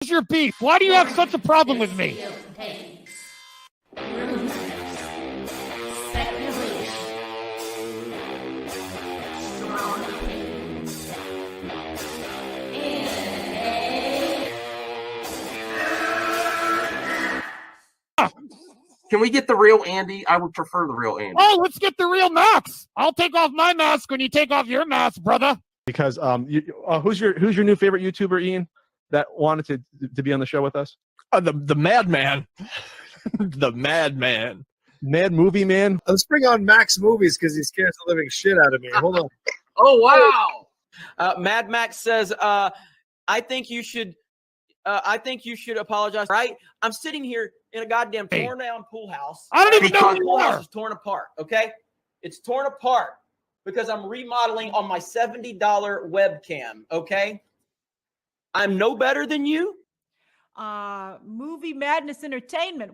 What's your beef? Why do you have such a problem with me? Can we get the real Andy? I would prefer the real Andy. Oh, let's get the real Max. I'll take off my mask when you take off your mask, brother. Because who's your new favorite YouTuber, Ian, that wanted to be on the show with us? The Madman. The Madman. Mad Movie Man. Let's bring on Max Movies because he scares the living shit out of me. Hold on. Oh, wow. Mad Max says, I think you should apologize. Right? I'm sitting here in a goddamn torn down pool house. I don't even know who you pool house are. is torn apart. Okay, it's torn apart because I'm remodeling on my $70 webcam. Okay, I'm no better than you. Movie Madness Entertainment.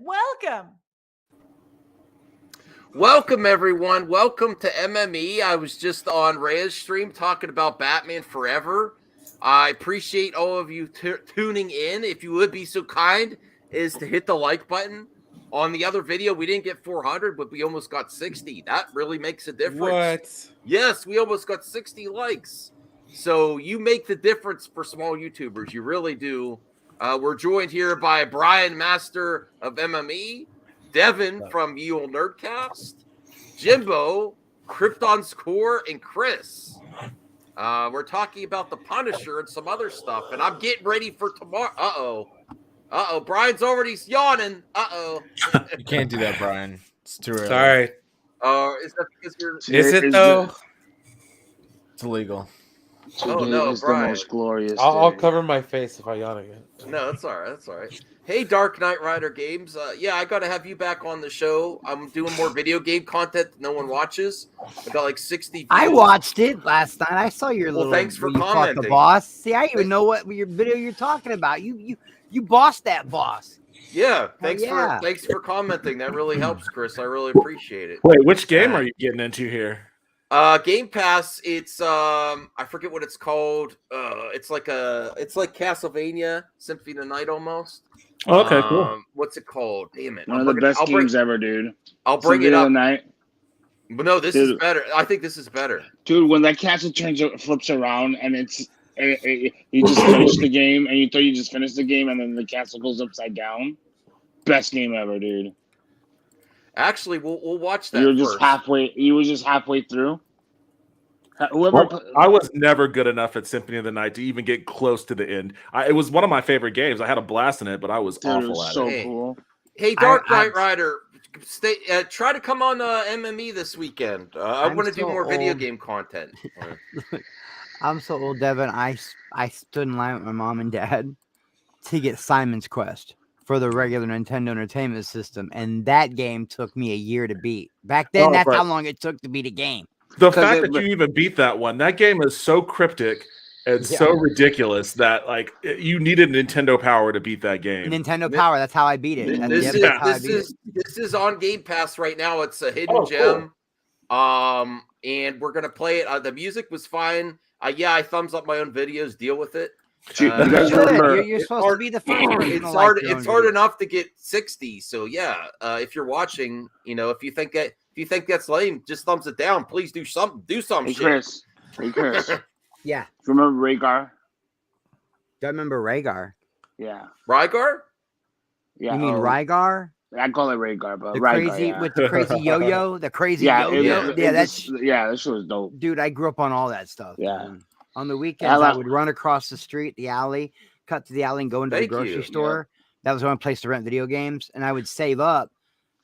Welcome, everyone. Welcome to MME. I was just on Rhea's stream talking about Batman Forever. I appreciate all of you tuning in. If you would be so kind as to hit the like button. On the other video, we didn't get 400, but we almost got 60. That really makes a difference. What? Yes, we almost got 60 likes. So you make the difference for small YouTubers. You really do. We're joined here by Brian, Master of MME, Devin from Ye Olde Nerdcast, Jimbo, Krypton's Core, and Chris. We're talking about the Punisher and some other stuff, and I'm getting ready for tomorrow. Uh-oh. Brian's already yawning. You can't do that, Brian. It's too early. Sorry. Is that because you're... Is it, though? It's illegal. Oh, no, is Brian. the most glorious I'll day. cover my face if I yawn again. No, that's all right. That's all right. Hey, Dark Knight Rider Games. Yeah, I got to have you back on the show. I'm doing more video game content that no one watches. I got like 60 views. I watched it last night. I saw your little. Thanks for you fought commenting. the boss. See, I even know what your video you're talking about. You bossed that boss. Yeah, thanks for commenting. That really helps, Chris. I really appreciate it. Wait, which game are you getting into here? Game Pass. It's I forget what it's called. It's like Castlevania Symphony of the Night almost. Oh, okay, cool. What's it called? Damn it! One of the best games ever, dude. I'll bring it up. Night. But no, this is better. I think this is better. Dude, when that castle flips around and you just finish the game and you thought you just finished the game and then the castle goes upside down. Best game ever, dude. Actually, we'll watch that. You were just halfway through. I was never good enough at Symphony of the Night to even get close to the end. It was one of my favorite games. I had a blast in it, but I was awful at it. Cool. Hey, Dark Knight Rider, try to come on MME this weekend. I want to do more video game content. I'm so old, Devin. I stood in line with my mom and dad to get Simon's Quest for the regular Nintendo Entertainment System, and that game took me a year to beat. Back then, that's how long it took to beat a game. The fact that you even beat that one, that game is so cryptic and so ridiculous that you needed Nintendo Power to beat that game. Nintendo Power, that's how I beat it. This is on Game Pass right now. It's a hidden gem. Cool. And we're gonna play it. The music was fine. I thumbs up my own videos. Deal with it. You're supposed to be the first person. It's hard enough to get 60. So yeah, if you're watching, if you think that's lame, just thumbs it down. Please do something. Do some shit. Hey Chris. Yeah. Do you remember Rhaegar? Do I remember Rhaegar? Yeah. Rygar? Yeah. You mean Rygar? I call it Rhaegar, but the Rygar, crazy with the crazy yo-yo, the crazy yo-yo. That shit was dope. Dude, I grew up on all that stuff. Yeah. Man. On the weekends, I would run across the street, the alley, cut to the alley, and go into the grocery store. Yeah. That was the only place to rent video games, and I would save up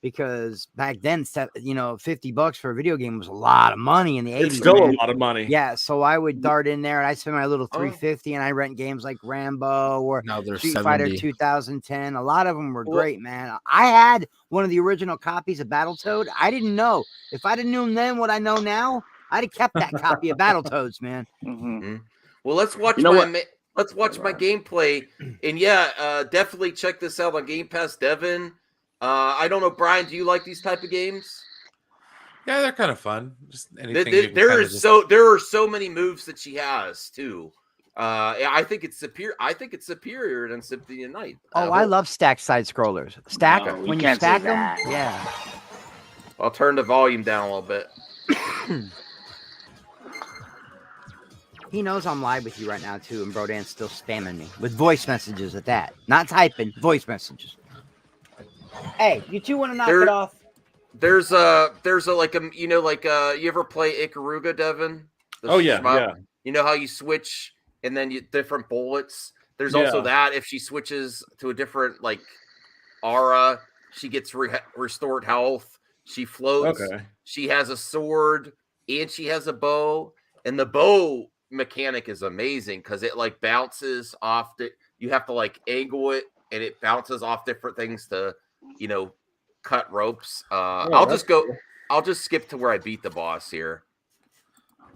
because back then, $50 for a video game was a lot of money in the 80s. It's still a lot of money. Yeah, so I would dart in there and I spend my little $350, and I rent games like Rambo or Street Fighter 2010. A lot of them were great, man. I had one of the original copies of Battletoad. I didn't know. If I'd have known then what I know now, I'd have kept that copy of Battletoads, man. Mm-hmm. Well, let's watch let's watch my gameplay, and definitely check this out on Game Pass, Devin. I don't know, Brian. Do you like these type of games? Yeah, they're kind of fun. Just anything. There are so many moves that she has too. I think it's superior. I think it's superior than Symphony of the Night. Oh, I love stacked side scrollers. Stack No, you when you can't say stack them. that. Yeah. I'll turn the volume down a little bit. He knows I'm live with you right now too, and Brodan's still spamming me with voice messages at that. Not typing, voice messages. Hey, you two want to knock it off? There's a like a you ever play Ikaruga, Devin? Oh yeah, shmup? yeah. You know how you switch and then you different bullets. There's also that if she switches to a different like aura, she gets restored health. She floats. Okay. She has a sword and she has a bow. And the bow mechanic is amazing because it like bounces off you have to like angle it and it bounces off different things to cut ropes. I'll just skip to where I beat the boss here.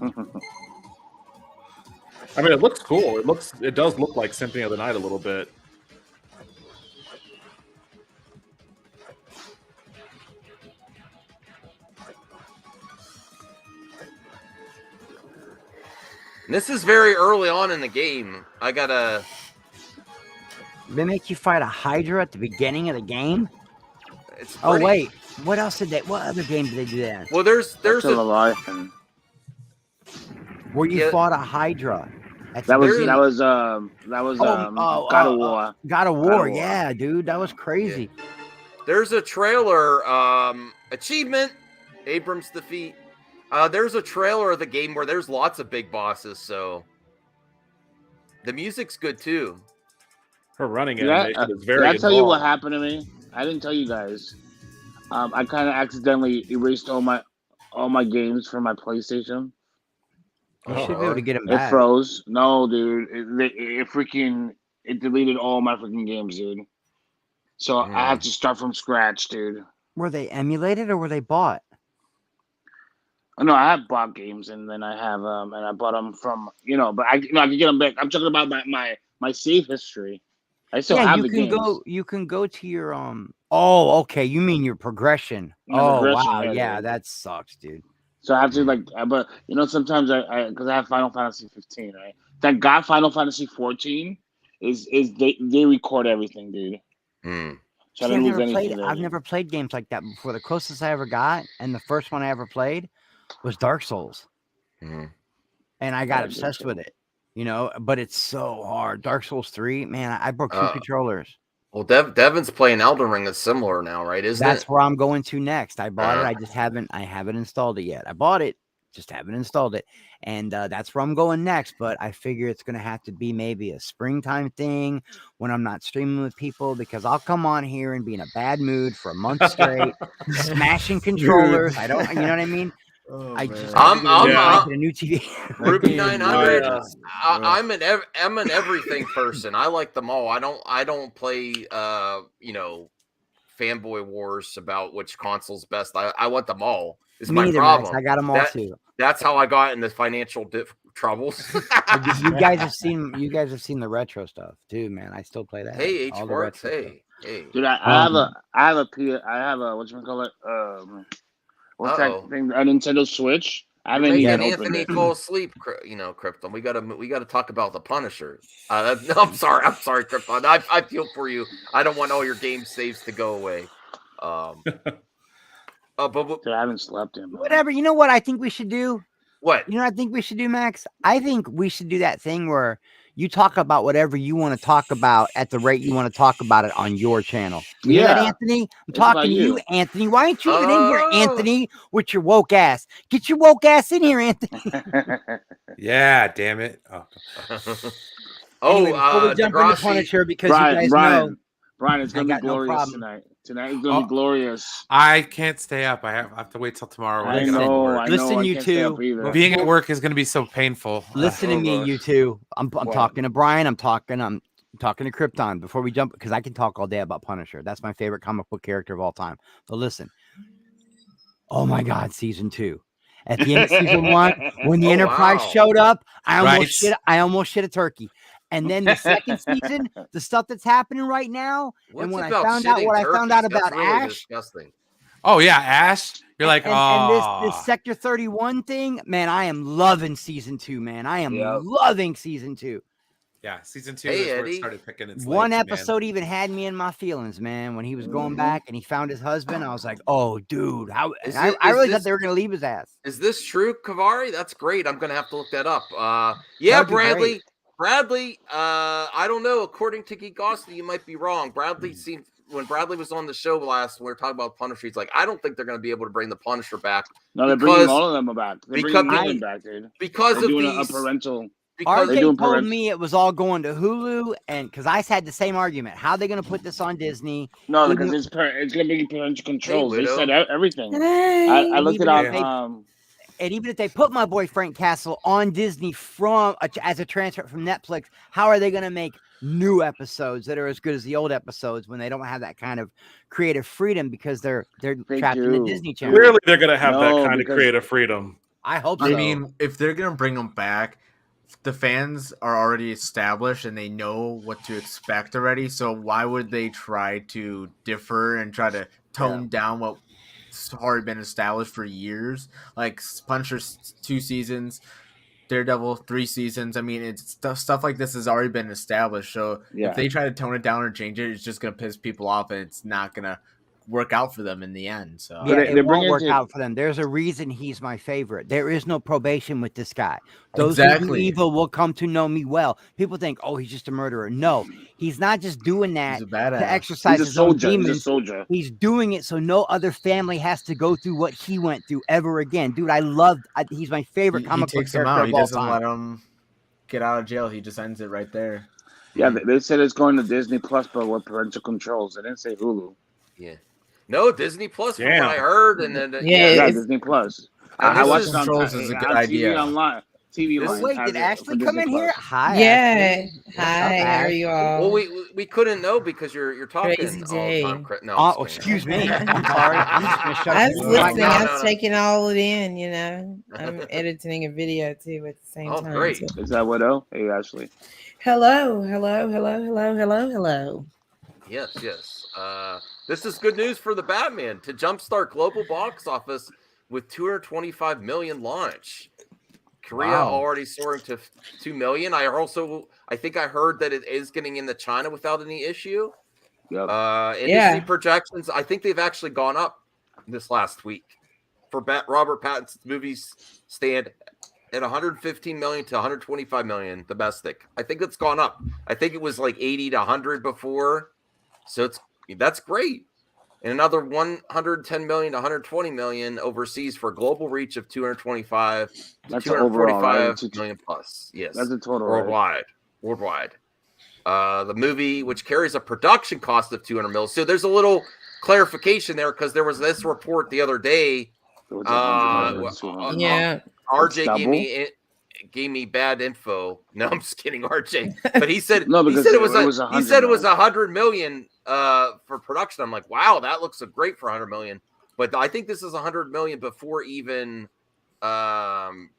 I mean, it looks cool. It does look like Symphony of the Night a little bit. And this is very early on in the game. I gotta. They make you fight a Hydra at the beginning of the game. It's oh wait, what else did they? What other game did they do that? Well, there's Leviathan. Where you fought a Hydra. That was God of War. God of War, yeah, dude, that was crazy. Yeah. There's a trailer, achievement, Abrams defeat. There's a trailer of the game where there's lots of big bosses, so the music's good too. Her running animation is very. Did I tell you what happened to me? I didn't tell you guys. I kind of accidentally erased all my games from my PlayStation. You should be able to get them back. It froze. No, dude. It deleted all my freaking games, dude. So I have to start from scratch, dude. Were they emulated or were they bought? No, I have bought games, and then I have and I bought them from but I can get them back. I'm talking about my save history. I still have the games. You can go to your Oh, okay. You mean your progression? Wow, yeah, that sucks, dude. So I have to but sometimes I because I have Final Fantasy 15, right? Thank God Final Fantasy 14 is they record everything, dude. So I've never played games like that before. The closest I ever got, and the first one I ever played, was Dark Souls, and I got obsessed with it. But it's so hard. Dark Souls 3, man, I broke 2 controllers. Well, Devin's playing Elden Ring. Is similar now, right? That's where I'm going to next. I bought it. I just haven't installed it yet. I bought it, just haven't installed it, and that's where I'm going next. But I figure it's going to have to be maybe a springtime thing when I'm not streaming with people, because I'll come on here and be in a bad mood for a month straight, smashing controllers. I don't, you know what I mean? I'm a new TV. Ruby 900. I'm an everything person. I like them all. I don't play fanboy wars about which console's best. I want them all. Is my problem. Max. I got them all too. That's how I got in the financial troubles. You guys have seen the retro stuff too, man. I still play that. Hey, H-Works. Hey. Dude, I have a whatchamacallit, what's that thing? A Nintendo Switch. I haven't even opened it. Fall asleep, Krypton. We gotta talk about the Punisher. I'm sorry, Krypton. I feel for you. I don't want all your game saves to go away. But I haven't slept in. Whatever. You know what I think we should do? What? You know what I think we should do, Max? I think we should do that thing where you talk about whatever you want to talk about at the rate you want to talk about it on your channel. You hear that, Anthony? I'm talking to you, Anthony. Why ain't you even in here, Anthony, with your woke ass? Get your woke ass in here, Anthony. Yeah, damn it. Anyway, before we jump into Punisher, because you guys know. Brian, it's going to be glorious tonight. Tonight is going to be glorious. I can't stay up. I have to wait till tomorrow. I know. Listen, you two. Being at work is going to be so painful. Listen to me, you two. I'm talking to Brian. I'm talking to Krypton before we jump, because I can talk all day about Punisher. That's my favorite comic book character of all time. But listen. Oh my God, season 2. At the end of season 1, when the Enterprise showed up, I almost shit a turkey. And then the second season, the stuff that's happening right now, and when I found out what I found out about Ash, Oh yeah, Ash. You're like, and this Sector 31 thing, man, I am loving season 2, man. I am loving season 2. Yeah, season 2 is where it started picking its One legs, episode even had me in my feelings, man. When he was going back and he found his husband, I was like, "Oh, dude!" I really thought they were gonna leave his ass. Is this true, Kavari? That's great. I'm gonna have to look that up. Yeah, Bradley. Bradley. I don't know. According to Geek Austin, you might be wrong. Bradley seemed when Bradley was on the show last, we were talking about Punisher. He's like, I don't think they're going to be able to bring the Punisher back. No, they're bringing all of them back. They're bringing Negan back, dude. Because they're of doing these, a parental. RK told me it was all going to Hulu, and because I had the same argument, how are they going to put this on Disney? No, because it's going to be parental controls. They said everything. I looked it up. And even if they put my boy Frank Castle on Disney as a transfer from Netflix, how are they going to make new episodes that are as good as the old episodes when they don't have that kind of creative freedom because they're trapped in the Disney Channel? Clearly, they're going to have that kind of creative freedom. I hope so. I mean, if they're going to bring them back, the fans are already established and they know what to expect already. So why would they try to differ and try to tone down what's already been established for years? Like Punisher 2 seasons, Daredevil 3 seasons. I mean, it's stuff like this has already been established. So if they try to tone it down or change it, it's just going to piss people off and it's not going to work out for them in the end. So it won't work out for them. There's a reason he's my favorite. There is no probation with this guy. Those who do evil will come to know me well. People think, oh, he's just a murderer. No, he's not just doing that to exercise his own demons. He's a soldier. He's doing it so no other family has to go through what he went through ever again. Dude, he's my favorite comic book character of all time. He doesn't let him get out of jail. He just ends it right there. Yeah, they said it's going to Disney Plus, but with parental controls. They didn't say Hulu. Yeah. No, Disney Plus, from what I heard, and then Disney Plus. I watched controls is a good idea. TV online. Wait, did Ashley come in here? Hi. Yeah. Hi. How are you all? Well, we couldn't know because you're talking Crazy all day. the time. No, excuse me. I'm sorry. I'm just gonna shut I was listening. No, I was taking all it in. You know, I'm editing a video too at the same time. Oh, great. Is that Widow? Hey, Ashley. Hello. Yes. This is good news for the Batman to jumpstart global box office with 225 million launch. Korea already soaring to 2 million. I think I heard that it is getting into China without any issue. Yep. Industry projections, I think they've actually gone up this last week. For Robert Pattinson's movies stand at 115 million to 125 million domestic. I think it's gone up. I think it was like 80 to 100 before. So that's great. And another 110 million to 120 million overseas for a global reach of 225 to 245 million plus. Yes. That's a total worldwide. The movie, which carries a production cost of 200 mil. So there's a little clarification there because there was this report the other day. RJ gave me bad info. No, I'm just kidding, RJ. But he said he said it was 100 million for production. I'm like, wow, that looks great for 100 million. But I think this is 100 million before even marketing.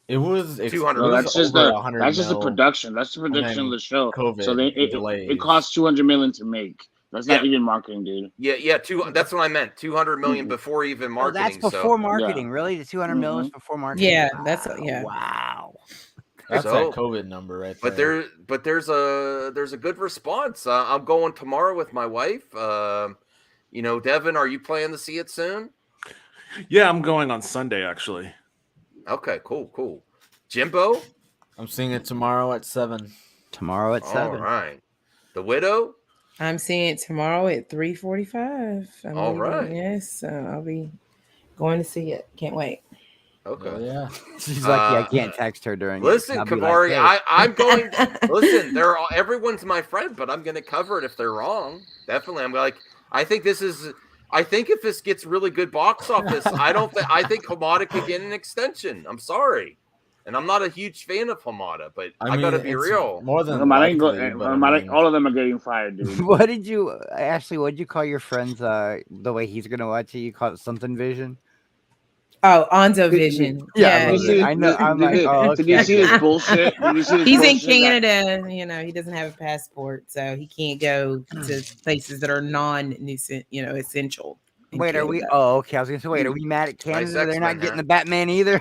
It was 200. No, that's just the production. That's the production of the show. COVID, so it costs 200 million to make. That's not even marketing, dude. Yeah. That's what I meant. 200 million before even marketing. That's before marketing, really? The 200 million is before marketing. Yeah, Wow. That's that COVID number right there. But there's a good response. I'm going tomorrow with my wife. Devin, are you planning to see it soon? Yeah, I'm going on Sunday actually. Okay, cool. Jimbo? I'm seeing it tomorrow at 7. Tomorrow at 7. All right. The Widow? I'm seeing it tomorrow at 3:45. All right. Yes, so I'll be going to see it. Can't wait. Okay. Yeah. She's lucky I can't text her during. Listen, Kavari, I'm going. Listen, everyone's my friend, but I'm going to cover it if they're wrong. Definitely, I'm like. I think if this gets really good box office, I think Hamada could get an extension. I'm sorry. And I'm not a huge fan of Hamada, but I gotta be real. More than all of them are getting fired, dude. What did you call your friends? The way he's gonna watch it, you call it something vision. Oh, Onzo Vision. Yeah, Yeah, I know. I'm like, oh, Did you see this bullshit? Did you see this he's in bullshit that- Canada. He doesn't have a passport, so he can't go to places that are essential. in Wait, are we? Canada. Oh, okay. I was gonna say, wait, are we mad at Canada? Nice They're X-Men not getting hat. the Batman either.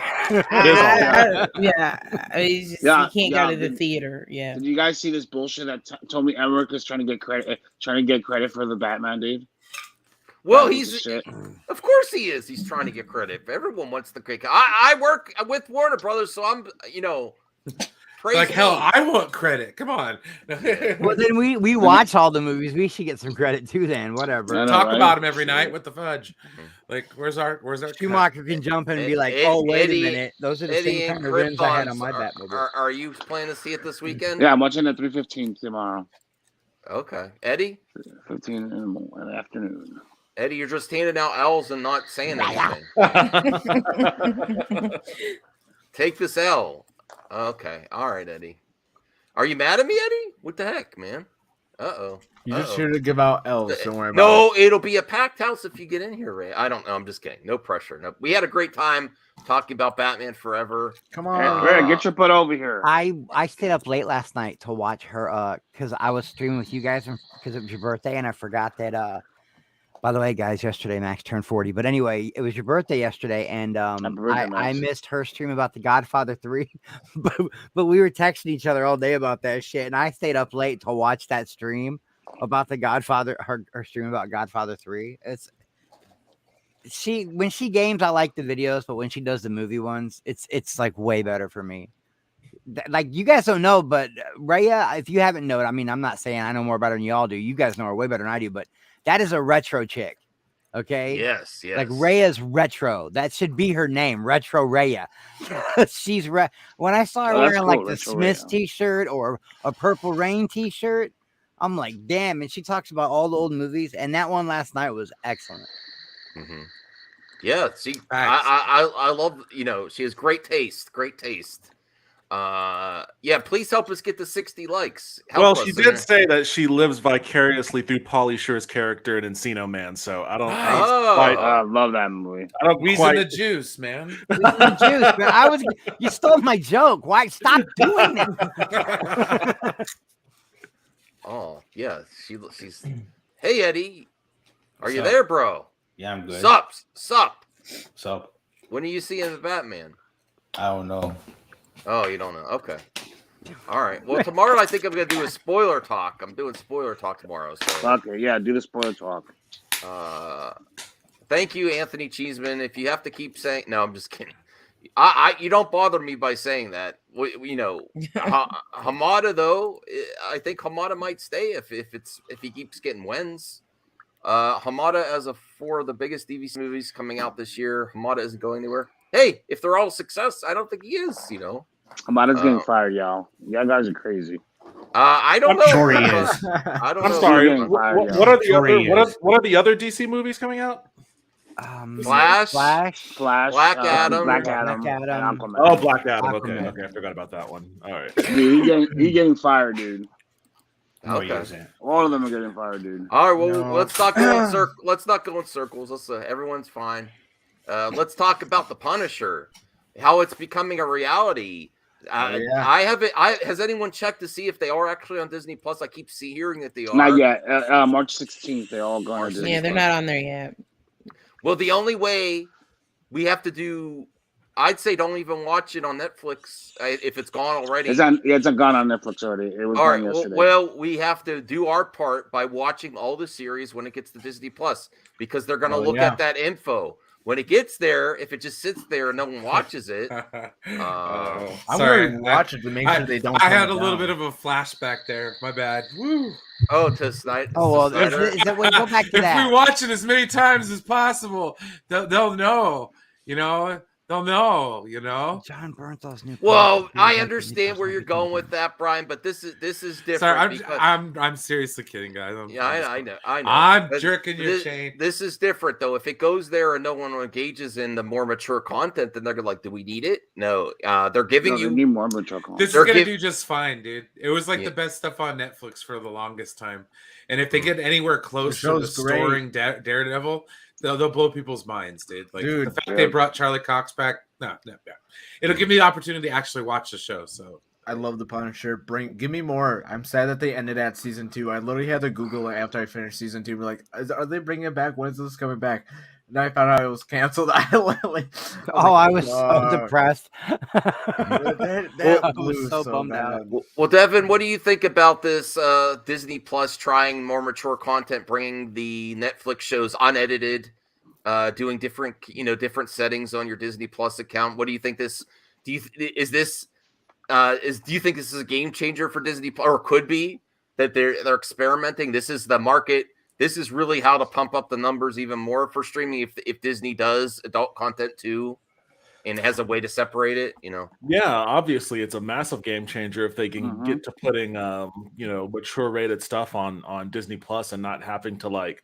Yeah, he's just, Yeah, he can't yeah, go to the did- theater. Yeah. Did you guys see this bullshit that Tommy Emmerich is trying to get credit for the Batman, dude? Well, That he's piece of shit. of course he is. He's trying to get credit. Everyone wants the credit. I work with Warner Brothers, so I'm praise Like hell, me. I want credit. Come on. Well, then we watch all the movies. We should get some credit too. Then whatever. Talk about him every night. What the fudge? Like, where's our Schumacher can jump in and be like, "Oh, wait a minute, those are the same kind of rims I had on my Batmobile." Are you planning to see it this weekend? Yeah, I'm watching at 3:15 tomorrow. Okay, Eddie. 15 in the afternoon. Eddie, you're just handing out L's and not saying anything. Take this L. Okay, all right, Eddie. Are you mad at me, Eddie? What the heck, man? Uh-oh. You just here to give out L's. Don't worry about No, it'll be a packed house if you get in here, Ray. I don't know. I'm just kidding. No pressure. No, we had a great time talking about Batman Forever. Come Ray, get your butt over here. I stayed up late last night to watch her because I was streaming with you guys because it was your birthday and I forgot that by the way, guys, yesterday Max turned 40. But anyway, it was your birthday yesterday, and I missed her stream about The Godfather 3. but we were texting each other all day about that shit, and I stayed up late to watch that stream about The Godfather, her stream about Godfather 3. When she games, I like the videos, but when she does the movie ones, it's like way better for me. Like, you guys don't know, but Rhea, if you haven't known, I mean, I'm not saying I know more about her than y'all do. You guys know her way better than I do, but that is a retro chick. Okay. Yes. Like Rhea's retro. That should be her name, Retro Rhea. She's when I saw her wearing like the Smiths t-shirt or a Purple Rain t-shirt, I'm like, damn. And she talks about all the old movies, and that one last night was excellent. Mm-hmm. Yeah. See, I love. She has great taste. Great taste. Yeah, please help us get to 60 likes. She did say that she lives vicariously through Pauly Shore's character in Encino Man, so I don't. I love that movie. I don't We's in the juice, man. We's in the juice, man. You stole my joke. Why stop doing it? Oh yeah, she's. Hey Eddie, are you there, bro? Yeah, I'm good. Sup. When are you seeing the Batman? I don't know. Oh, you don't know. Okay. All right. Well, tomorrow I think I'm going to do a spoiler talk. I'm doing spoiler talk tomorrow. So. Okay, yeah, do the spoiler talk. Thank you, Anthony Cheeseman. If you have to keep saying... No, I'm just kidding. You don't bother me by saying that. Hamada, though, I think Hamada might stay if he keeps getting wins. Hamada, as for the biggest DVC movies coming out this year, Hamada isn't going anywhere. Hey, if they're all a success, I don't think he is, Hamada's getting fired, y'all. Y'all guys are crazy. I don't know. Sure he is. I don't I'm know. sorry. What are the other DC movies coming out? Flash, Black Adam, Aquaman. Oh, Black Adam. Aquaman. Okay, I forgot about that one. All right. Dude, he getting fired, dude. Okay. All of them are getting fired, dude. All right. Well, let's not go in circles. Let's not go in circles. Everyone's fine. Let's talk about the Punisher, how it's becoming a reality. Has anyone checked to see if they are actually on Disney Plus? I keep hearing that they are. Not yet. March 16th, they're all going. To Yeah, they're not on there yet. Well, the only way we have to do, I'd say, don't even watch it on Netflix if it's gone already. It's gone on Netflix already. It was all gone right. yesterday. Well, we have to do our part by watching all the series when it gets to Disney Plus because they're going to look at that info. When it gets there, if it just sits there and no one watches it, I'm going to watch it to make sure they don't. I had a little bit of a flashback there. My bad. Woo. Oh, to Snyder. Oh well, go back to that. If we watch it as many times as possible, they'll know. They'll know. Jon Bernthal's new. Well, I understand where you're going with that, Brian, but this is different. Sorry, I'm seriously kidding, guys. I know. I'm jerking your chain. This is different, though. If it goes there and no one engages in the more mature content, then they're gonna like, do we need it? No. They're giving you need more mature content. This is gonna do just fine, dude. It was like the best stuff on Netflix for the longest time. And if they get anywhere close to restoring Daredevil, they'll blow people's minds, dude. Like Dude, the fact they brought Charlie Cox back, no, it'll give me the opportunity to actually watch the show. So I love the Punisher. Give me more. I'm sad that they ended at season 2. I literally had to Google it after I finished season 2. Be like, are they bringing it back? When is this coming back? And I found out it was canceled. I was so depressed. That was so bummed out. Well, Devin, what do you think about this Disney Plus trying more mature content, bringing the Netflix shows unedited, doing different settings on your Disney Plus account? What do you think this? Do you think this is a game changer for Disney, or could be that they're experimenting? This is the market. This is really how to pump up the numbers even more for streaming. If Disney does adult content too, and has a way to separate it, Yeah, obviously it's a massive game changer if they can get to putting mature rated stuff on Disney Plus and not having to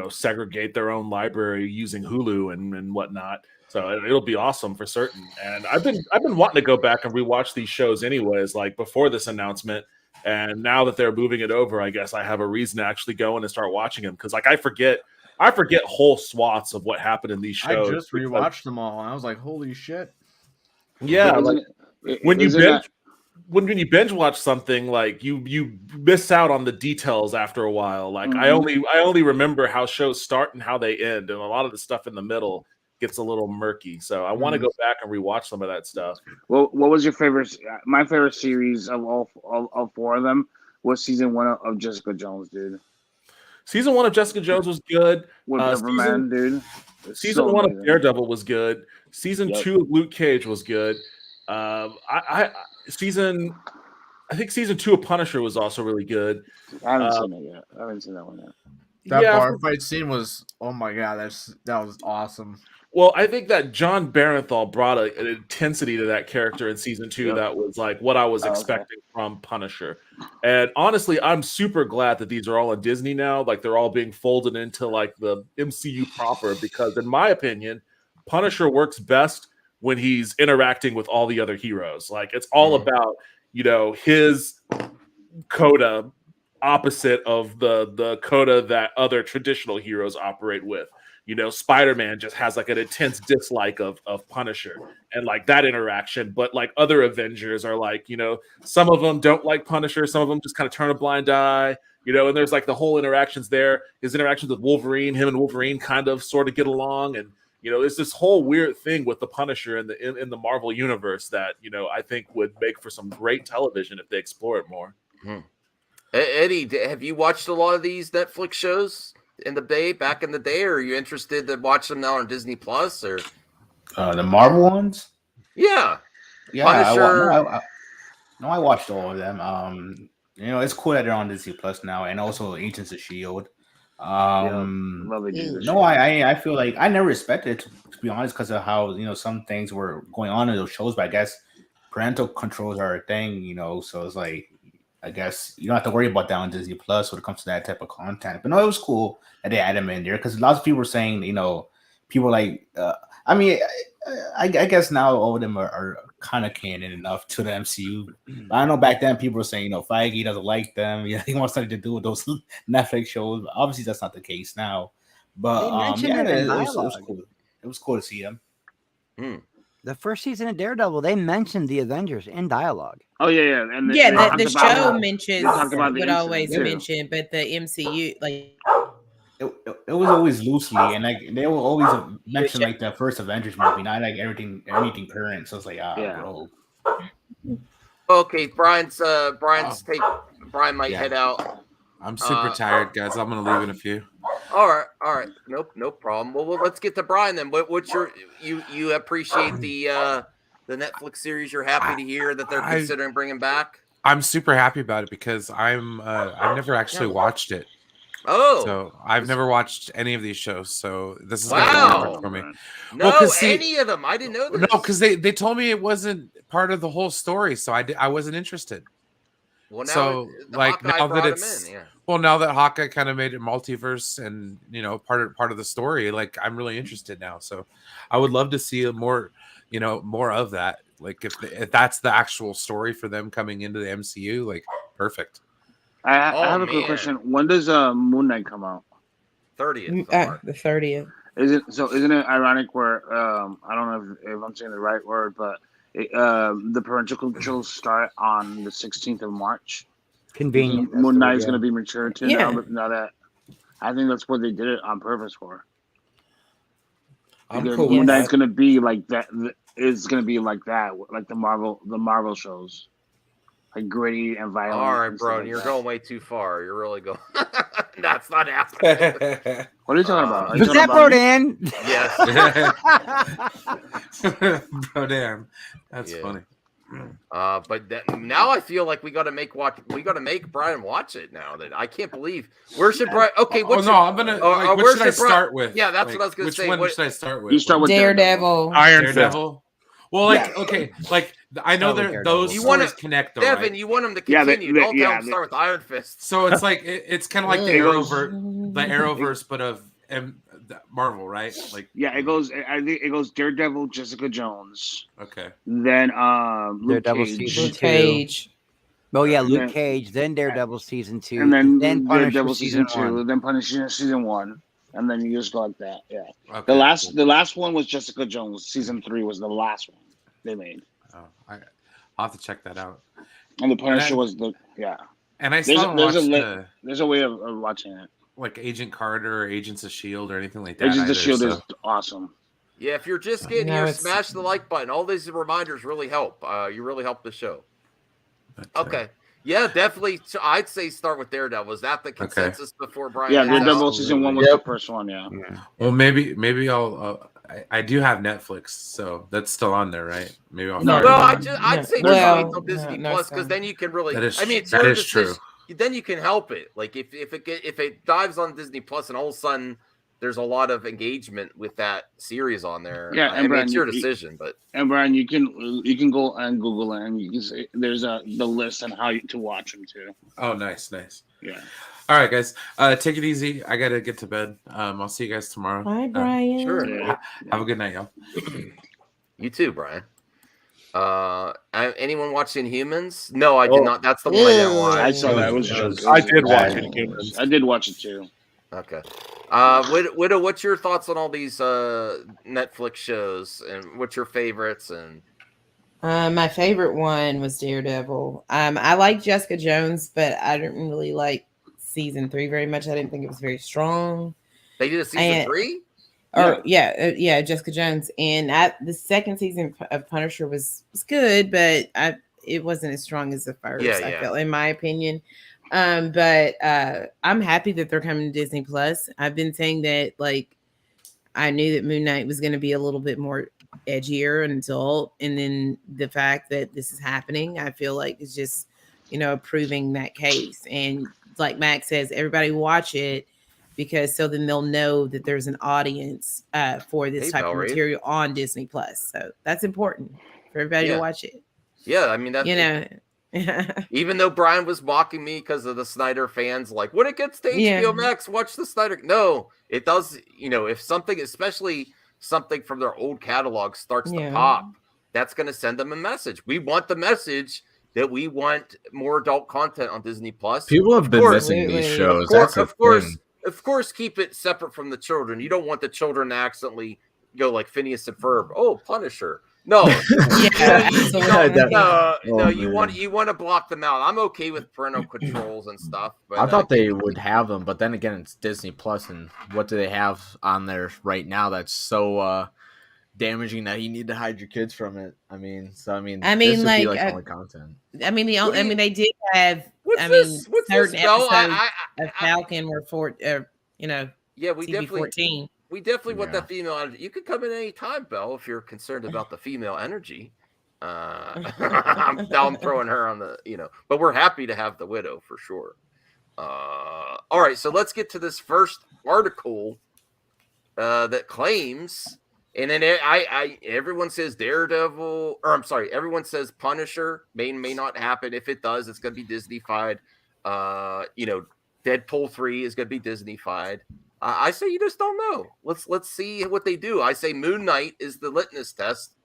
segregate their own library using Hulu and whatnot. So it'll be awesome for certain. And I've been wanting to go back and rewatch these shows anyways, like before this announcement. And now that they're moving it over, I guess I have a reason to actually go in and start watching them, because I forget whole swaths of what happened in these shows. I just rewatched them all, and I was like, "Holy shit!" Yeah, when you binge watch something, like you miss out on the details after a while. Like I only remember how shows start and how they end, and a lot of the stuff in the middle gets a little murky. So I want to go back and rewatch some of that stuff. Well, what was your favorite? My favorite series of all 4 of them was season 1 of Jessica Jones, dude. Season 1 of Jessica Jones was good. Dude. Season 1 of Daredevil was good. Season 2 of Luke Cage was good. I think season 2 of Punisher was also really good. I haven't seen it yet. I haven't seen that one yet. That bar fight scene was, oh my god, that was awesome. Well, I think that Jon Bernthal brought an intensity to that character in season 2 that was like what I was expecting from Punisher. And honestly, I'm super glad that these are all on Disney now. Like they're all being folded into like the MCU proper, because in my opinion, Punisher works best when he's interacting with all the other heroes. Like it's all about, his coda opposite of the coda that other traditional heroes operate with. Spider-Man just has like an intense dislike of Punisher and like that interaction, but like other Avengers are like, some of them don't like Punisher, some of them just kind of turn a blind eye, and there's like the whole interactions there. His interactions with Wolverine, him and Wolverine kind of sort of get along, and there's this whole weird thing with the Punisher in the Marvel universe that I think would make for some great television if they explore it more. Eddie, have you watched a lot of these Netflix shows back in the day, or are you interested to watch them now on Disney Plus, or the Marvel ones? Yeah, Punisher. I watched all of them. It's cool that they're on Disney Plus now, and also Agents of S.H.I.E.L.D. I feel like I never expected it, to be honest, because of how some things were going on in those shows. But I guess parental controls are a thing, so it's like, I guess you don't have to worry about that on Disney Plus when it comes to that type of content. But no, it was cool that they added them in there, because lots of people were saying, people like, I guess now all of them are kind of canon enough to the MCU. But I know back then people were saying, Feige doesn't like them. He wants something to do with those Netflix shows. But obviously, that's not the case now. But it was cool. It was cool to see them. The first season of Daredevil, they mentioned the Avengers in dialogue. Oh yeah, and the show mentions would always mention, but the MCU it was always loosely, and like they will always mention like the first Avengers movie, not like anything current. So it's like, bro. Okay, Brian might head out. I'm super tired, guys. I'm gonna leave in a few. All right. No problem. Well, let's get to Brian then. What's your you appreciate the Netflix series? You're happy to hear that they're considering bringing back. I'm super happy about it because I've never actually watched it. Oh, so I've never watched any of these shows. So this is wow for me. No, any of them. I didn't know this. No, because they told me it wasn't part of the whole story, so I wasn't interested. Well, now now that Hawkeye kind of made it multiverse and part of the story, like I'm really interested now. So I would love to see more of that. Like if that's the actual story for them coming into the MCU, like perfect. I have a quick question. When does Moon Knight come out? 30th. The 30th. Isn't it ironic where I don't know if I'm saying the right word, but the parental controls start on the 16th of March. Convenient. Moon Knight is going to be mature too Yeah. now that I think that's what they did it on purpose for. I'm Because cool Moon with Knight's that. going to be like that. It's going to be like that, like the Marvel shows, like gritty and violent. All right, and bro, stuff like you're that. going way too far. You're really going. That's not happening. What are you talking about? Are you Was talking that about me? Rodan? Yes. Rodan. That's Yeah. funny. But now I feel like we got to make Brian watch it now. That I can't believe. Where should Brian? Okay, I'm gonna. Like, what should I start with? Yeah, that's Like, what I was gonna which say. one should I start with? You start with Daredevil. Iron Fist. Daredevil. Well, like okay, like I know those You want stories to connect though, Devin, right? you want him to Yeah, continue. Don't tell him to start with Iron Fist. So it's like it's kind of like the Arrowverse, but of Marvel, right? Like it goes. I think it goes Daredevil, Jessica Jones. Okay. Then Luke Daredevil Cage. season Luke 2. Cage. Oh yeah, And Luke then- Cage, then Daredevil season 2, and then Punisher Daredevil season 2, 1. then Punisher season 1, and then you just go like that. Yeah. Okay, The last one was Jessica Jones. Season 3 was the last one they made. Oh, I'll have to check that out. And the Punisher And was the And I still haven't watched there's a way of watching it. like Agent Carter or Agents of Shield or anything like that. Agents either, of Shield so. is awesome. Yeah, if you're just getting No, here, it's- smash the like button. All these reminders really help. You really help the show. Okay. Yeah, definitely. I'd say start with Daredevil. Is that the consensus before Brian? Yeah, heads out? Daredevil season 1 was the first one. Yeah. Well, maybe I'll. I do have Netflix, so that's still on there, right? Maybe I'll. No, start I'd it. say just Well, wait till Disney no, Plus because then you can really. That is- I mean, it's that your is true. decision. Then you can help it. Like if it dives on Disney Plus and all of a sudden there's a lot of engagement with that series on there. Yeah, I and mean, Brian, it's your decision, but And Brian, you can go and Google it, and you can say there's the list on how to watch them too. Oh, nice. Yeah. All right, guys. Take it easy. I gotta get to bed. I'll see you guys tomorrow. Bye, Brian. sure. Have a good night, y'all. You too, Brian. Anyone watching Humans? No, I did not. That's the one I didn't watch. I saw that. I did watch it. I did watch it too. Okay. Widow, what's your thoughts on all these Netflix shows and what's your favorites? And My favorite one was Daredevil. I like Jessica Jones, but I didn't really like season 3 very much. I didn't think it was very strong. They did a season 3? Yeah, Jessica Jones. And the second season of Punisher was good, but it wasn't as strong as the first. I felt, in my opinion. But I'm happy that they're coming to Disney Plus. I've been saying that, like, I knew that Moon Knight was going to be a little bit more edgier and adult, and then the fact that this is happening, I feel like is just, proving that case. And like Max says, everybody watch it because so then they'll know that there's an audience for this type of material on Disney Plus. So that's important for everybody to watch it. Yeah, I mean that's even though Brian was mocking me because of the Snyder fans, like when it gets to HBO Max, watch the Snyder. No, it does. If something, especially something from their old catalog, starts to pop, that's going to send them a message. We want the message that we want more adult content on Disney Plus. People have been missing these shows. Of course, keep it separate from the children. You don't want the children to accidentally go like Phineas and Ferb. Oh, Punisher. No, you want to block them out. I'm okay with parental controls and stuff. But I thought they would have them, but then again, it's Disney Plus, and what do they have on there right now that's so damaging that you need to hide your kids from it? I mean, this would be only content. They did have. Certain episodes of Falcon were we TV 14. We definitely want that female energy. You could come in any time, Belle, if you're concerned about the female energy. I'm throwing her on the, but we're happy to have the Widow for sure. All right, so let's get to this first article that claims, and then everyone says Daredevil, or I'm sorry, everyone says Punisher may not happen. If it does, it's going to be Disney-fied. Deadpool 3 is going to be Disney-fied. I say you just don't know. Let's see what they do. I say Moon Knight is the litmus test.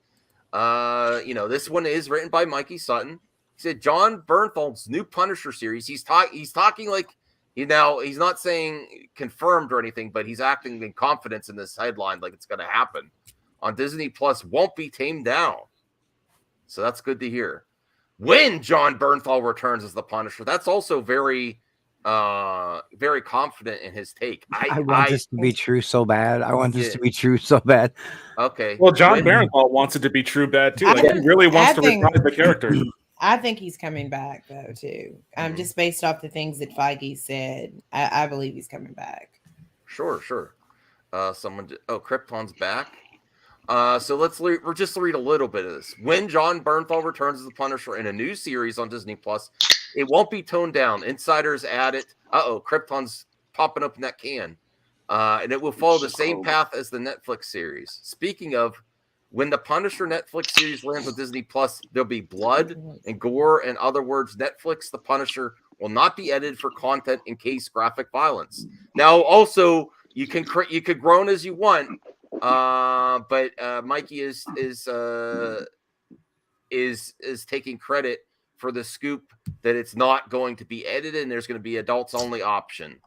This one is written by Mikey Sutton. He said Jon Bernthal's new Punisher series. He's talking like He's not saying confirmed or anything, but he's acting in confidence in this headline, like it's going to happen on Disney Plus. Won't be tamed down, so that's good to hear. When Jon Bernthal returns as the Punisher, that's also very, very confident in his take. I want this to be true so bad. I want this to be true so bad. Okay. Well, Jon Bernthal wants it to be true bad too. Like, he really wants to reprise the character. I think he's coming back though too. Just based off the things that Feige said, I believe he's coming back. Sure. Krypton's back. So we'll just read a little bit of this. When Jon Bernthal returns as the Punisher in a new series on Disney Plus, it won't be toned down. Insiders add it. Krypton's popping up in that can. And it will follow the same path as the Netflix series. Speaking of, when the Punisher Netflix series lands on Disney Plus, there'll be blood and gore. In other words, Netflix, the Punisher, will not be edited for content in case graphic violence. Now, also, you could groan as you want, but Mikey is taking credit for the scoop that it's not going to be edited and there's going to be adults only option.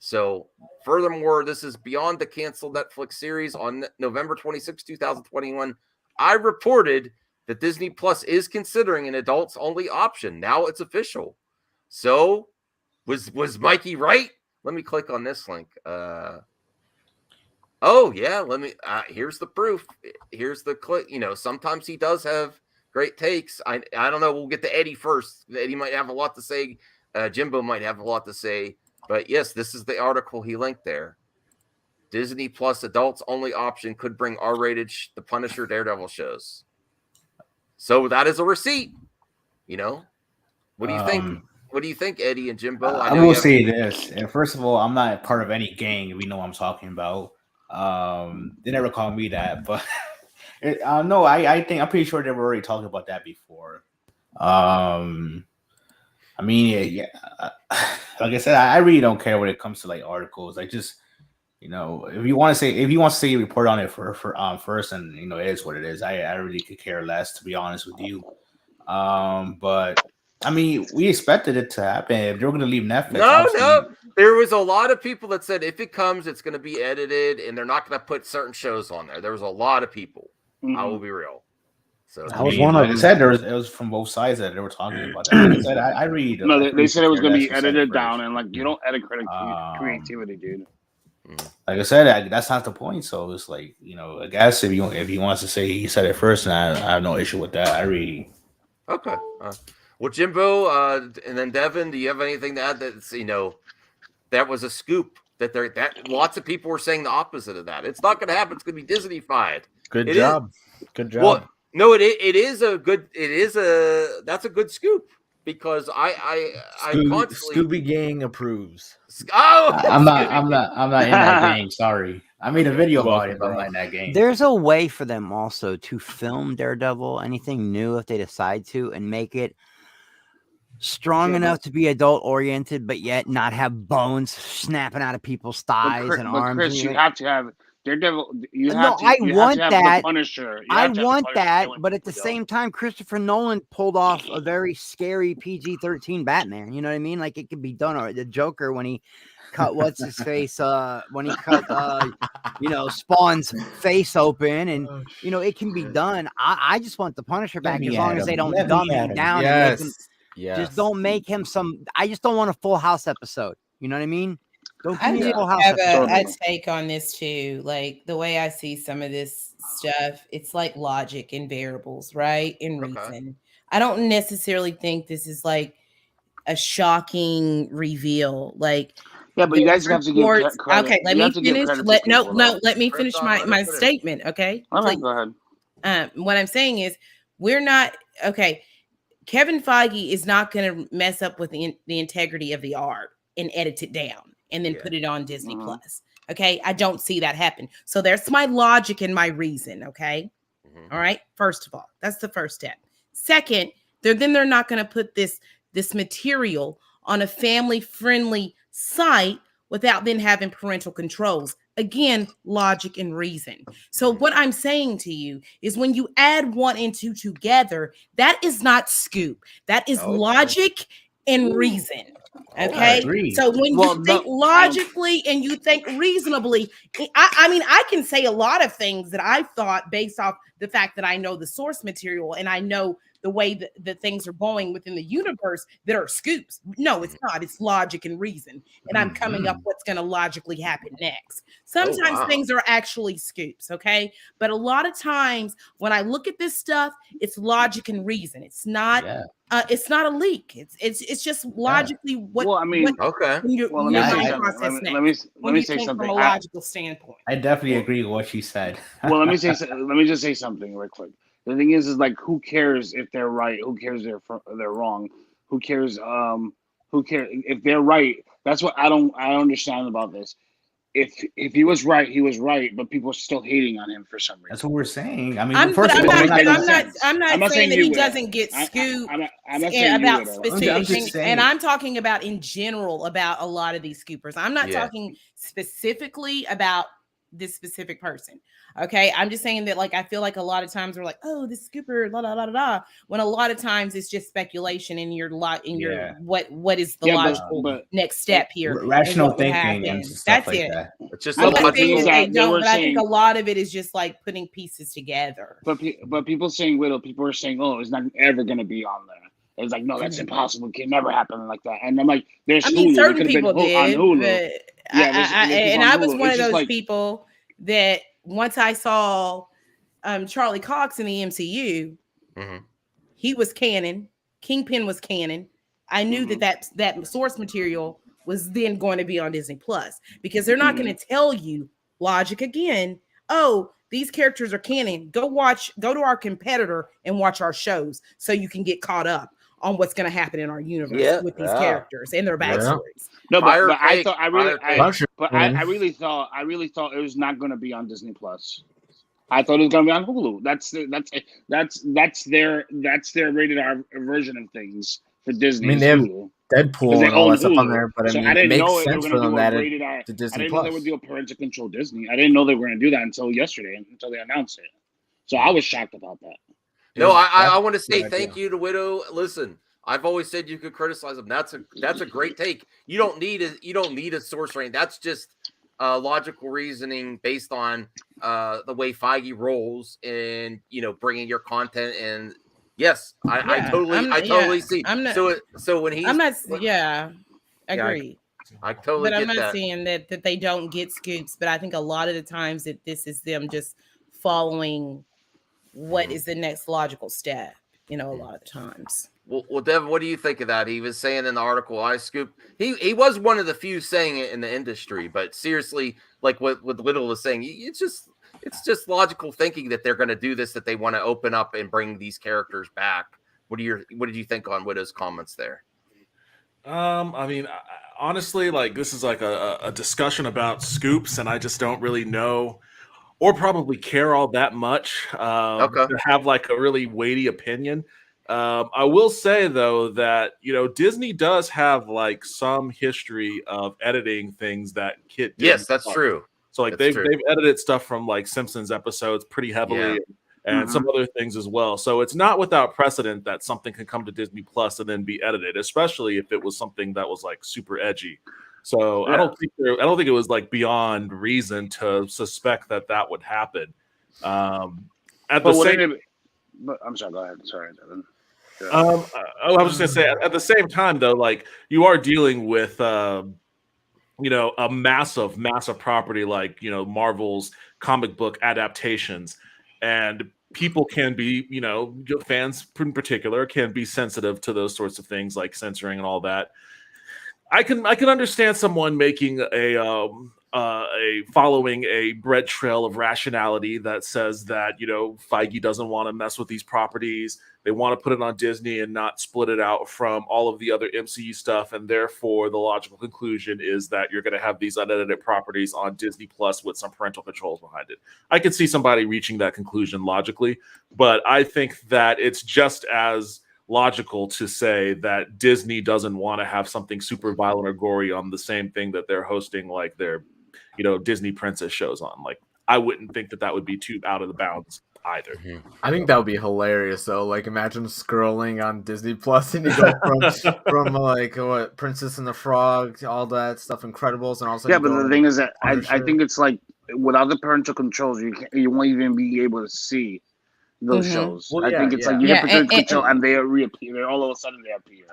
So, furthermore, this is beyond the canceled Netflix series. On November 26, 2021, I reported that Disney Plus is considering an adults only option. Now it's official. So, was Mikey right? Let me click on this link. Here's the proof. Here's the click. Sometimes he does have great takes. I don't know. We'll get to Eddie first. Eddie might have a lot to say. Jimbo might have a lot to say. But yes, this is the article he linked there. Disney Plus adults only option could bring R-rated The Punisher, Daredevil shows. So that is a receipt. What do you think? What do you think, Eddie and Jimbo? I will say this. And first of all, I'm not part of any gang. We know what I'm talking about. They never called me that, but no, I think I'm pretty sure they were already talking about that before. Like I said, I really don't care when it comes to like articles. Like just if you want to say report on it for first, and it is what it is. I really could care less, to be honest with you. But we expected it to happen. If they were going to leave Netflix, no. There was a lot of people that said if it comes, it's going to be edited, and they're not going to put certain shows on there. There was a lot of people. I will be real. So I was one of them. Said it was from both sides that they were talking about that. I said I read. No, they said it was going to be edited down, and like you don't edit creativity, dude. Like I said, that's not the point. So it's like I guess if he wants to say he said it first, and I have no issue with that. I really. Okay. Well, Jimbo, and then Devin, do you have anything to add? That's that was a scoop. That lots of people were saying the opposite of that. It's not going to happen. It's going to be Disney-fied. Good job. Good job. Well, no, that's a good scoop because I constantly Scooby Gang approves. Oh, I'm not in that game. Sorry, I made a video about it, but I'm not in that game. There's a way for them also to film Daredevil, anything new if they decide to, and make it strong enough to be adult oriented, but yet not have bones snapping out of people's thighs and arms. Chris, you have to have Daredevil. I want that. Punisher. I want that, but at the same time, Christopher Nolan pulled off a very scary PG-13 Batman. You know what I mean? Like it could be done. Or the Joker when he cut what's his face. When he cut Spawn's face open, and it can be done. I just want the Punisher back as long as they don't dumb him down. Yes. And make him, just don't make him some. I just don't want a Full House episode. You know what I mean? I do have a take on this too. Like the way I see some of this stuff, it's like logic and variables, right? And reason. I don't necessarily think this is like a shocking reveal. Like, yeah, but you guys have to give credit. Okay, let me finish. Let me finish my statement. Okay, go ahead. What I'm saying is, we're not okay. Kevin Feige is not going to mess up with the integrity of the art and edit it down and then put it on Disney Plus. Okay. I don't see that happen. So there's my logic and my reason. Okay. All right. First of all, that's the first step. Second, they're not going to put this material on a family friendly site without then having parental controls. Again, logic and reason. So what I'm saying to you is when you add 1 and 2 together, that is not scoop. That is logic and reason. Okay, so when you think logically and you think reasonably, I mean, I can say a lot of things that I've thought based off the fact that I know the source material and I know the way that things are going within the universe that are scoops. No, it's not. It's logic and reason, and I'm coming up what's going to logically happen next. Sometimes things are actually scoops, okay? But a lot of times when I look at this stuff, it's logic and reason. It's not. It's not a leak. It's just logically what. Well, I mean, okay. Well, let me say something from a logical standpoint. I definitely agree with what she said. Well, let me just say something real quick. The thing is like, who cares if they're right? Who cares if they're wrong? Who cares? Who cares if they're right? That's what I don't understand about this. If he was right, he was right, but people are still hating on him for some reason. That's what we're saying. I mean, I'm not saying that he doesn't get scooped about specific things, and I'm talking about in general about a lot of these scoopers. I'm not talking specifically about this specific person. Okay, I'm just saying that, like, I feel like a lot of times we're like, oh, this scooper, la la la la, when a lot of times it's just speculation in your what is the logical next step here, rational thinking and stuff. That's like it. that. It's just I'm not saying that they don't, but I think a lot of it is just like putting pieces together. But people saying Widow, people are saying, oh, it's not ever going to be on there. It's like, no, that's impossible. It can never happen like that. And I'm like, there's Hulu. Certain people did, on Hulu. But I was one of those people that once I saw Charlie Cox in the MCU, he was canon. Kingpin was canon. I knew that source material was then going to be on Disney Plus, because they're not going to tell you logic again. Oh, these characters are canon. Go to our competitor and watch our shows so you can get caught up on what's going to happen in our universe with these characters and their backstories. No, but I really thought it was not going to be on Disney Plus. I thought it was going to be on Hulu. That's their rated R version of things for Disney. I mean, they have Deadpool and all that stuff on there, but I mean, it makes sense for them that it's to Disney I didn't Plus. know they would do a parental control Disney. I didn't know they were going to do that until yesterday, until they announced it. So I was shocked about that. No, I want to say thank you to Widow. Listen, I've always said you could criticize them. That's a great take. You don't need a source rating. That's just logical reasoning based on the way Feige rolls and bringing your content. And yes, I totally see. So when he's agree. I totally. But I'm get not that. saying that they don't get scoops. But I think a lot of the times that this is them just following what is the next logical step. A lot of the times. Well, Devin, what do you think of that? He was saying in the article, I scooped. He was one of the few saying it in the industry, but seriously, like what Little was saying, it's just logical thinking that they're going to do this, that they want to open up and bring these characters back. What did you think on Widow's comments there? I mean, honestly, like, this is like a discussion about scoops, and I just don't really know or probably care all that much to have like a really weighty opinion. I will say though that Disney does have like some history of editing things that Kit didn't. Yes, that's true. So like they've edited stuff from like Simpsons episodes pretty heavily, and some other things as well. So it's not without precedent that something can come to Disney Plus and then be edited, especially if it was something that was like super edgy. So I don't think it was like beyond reason to suspect that would happen. I'm sorry, go ahead. Sorry, Devin. I was just gonna say at the same time though, like you are dealing with a massive property like Marvel's comic book adaptations, and people can be fans in particular can be sensitive to those sorts of things like censoring and all that. I can understand someone making a following a bread trail of rationality that says that Feige doesn't want to mess with these properties. They want to put it on Disney and not split it out from all of the other MCU stuff, and therefore the logical conclusion is that you're going to have these unedited properties on Disney Plus with some parental controls behind it. I could see somebody reaching that conclusion logically, but I think that it's just as logical to say that Disney doesn't want to have something super violent or gory on the same thing that they're hosting like their Disney princess shows on. Like, I wouldn't think that would be too out of the bounds either. I think that would be hilarious though. Like imagine scrolling on Disney Plus and you go from like what Princess and the Frog, all that stuff, Incredibles, and also but the thing is that I think it's like without the parental controls, you won't even be able to see those shows. Well, I think it's like you get parental control and they reappear. All of a sudden they appear.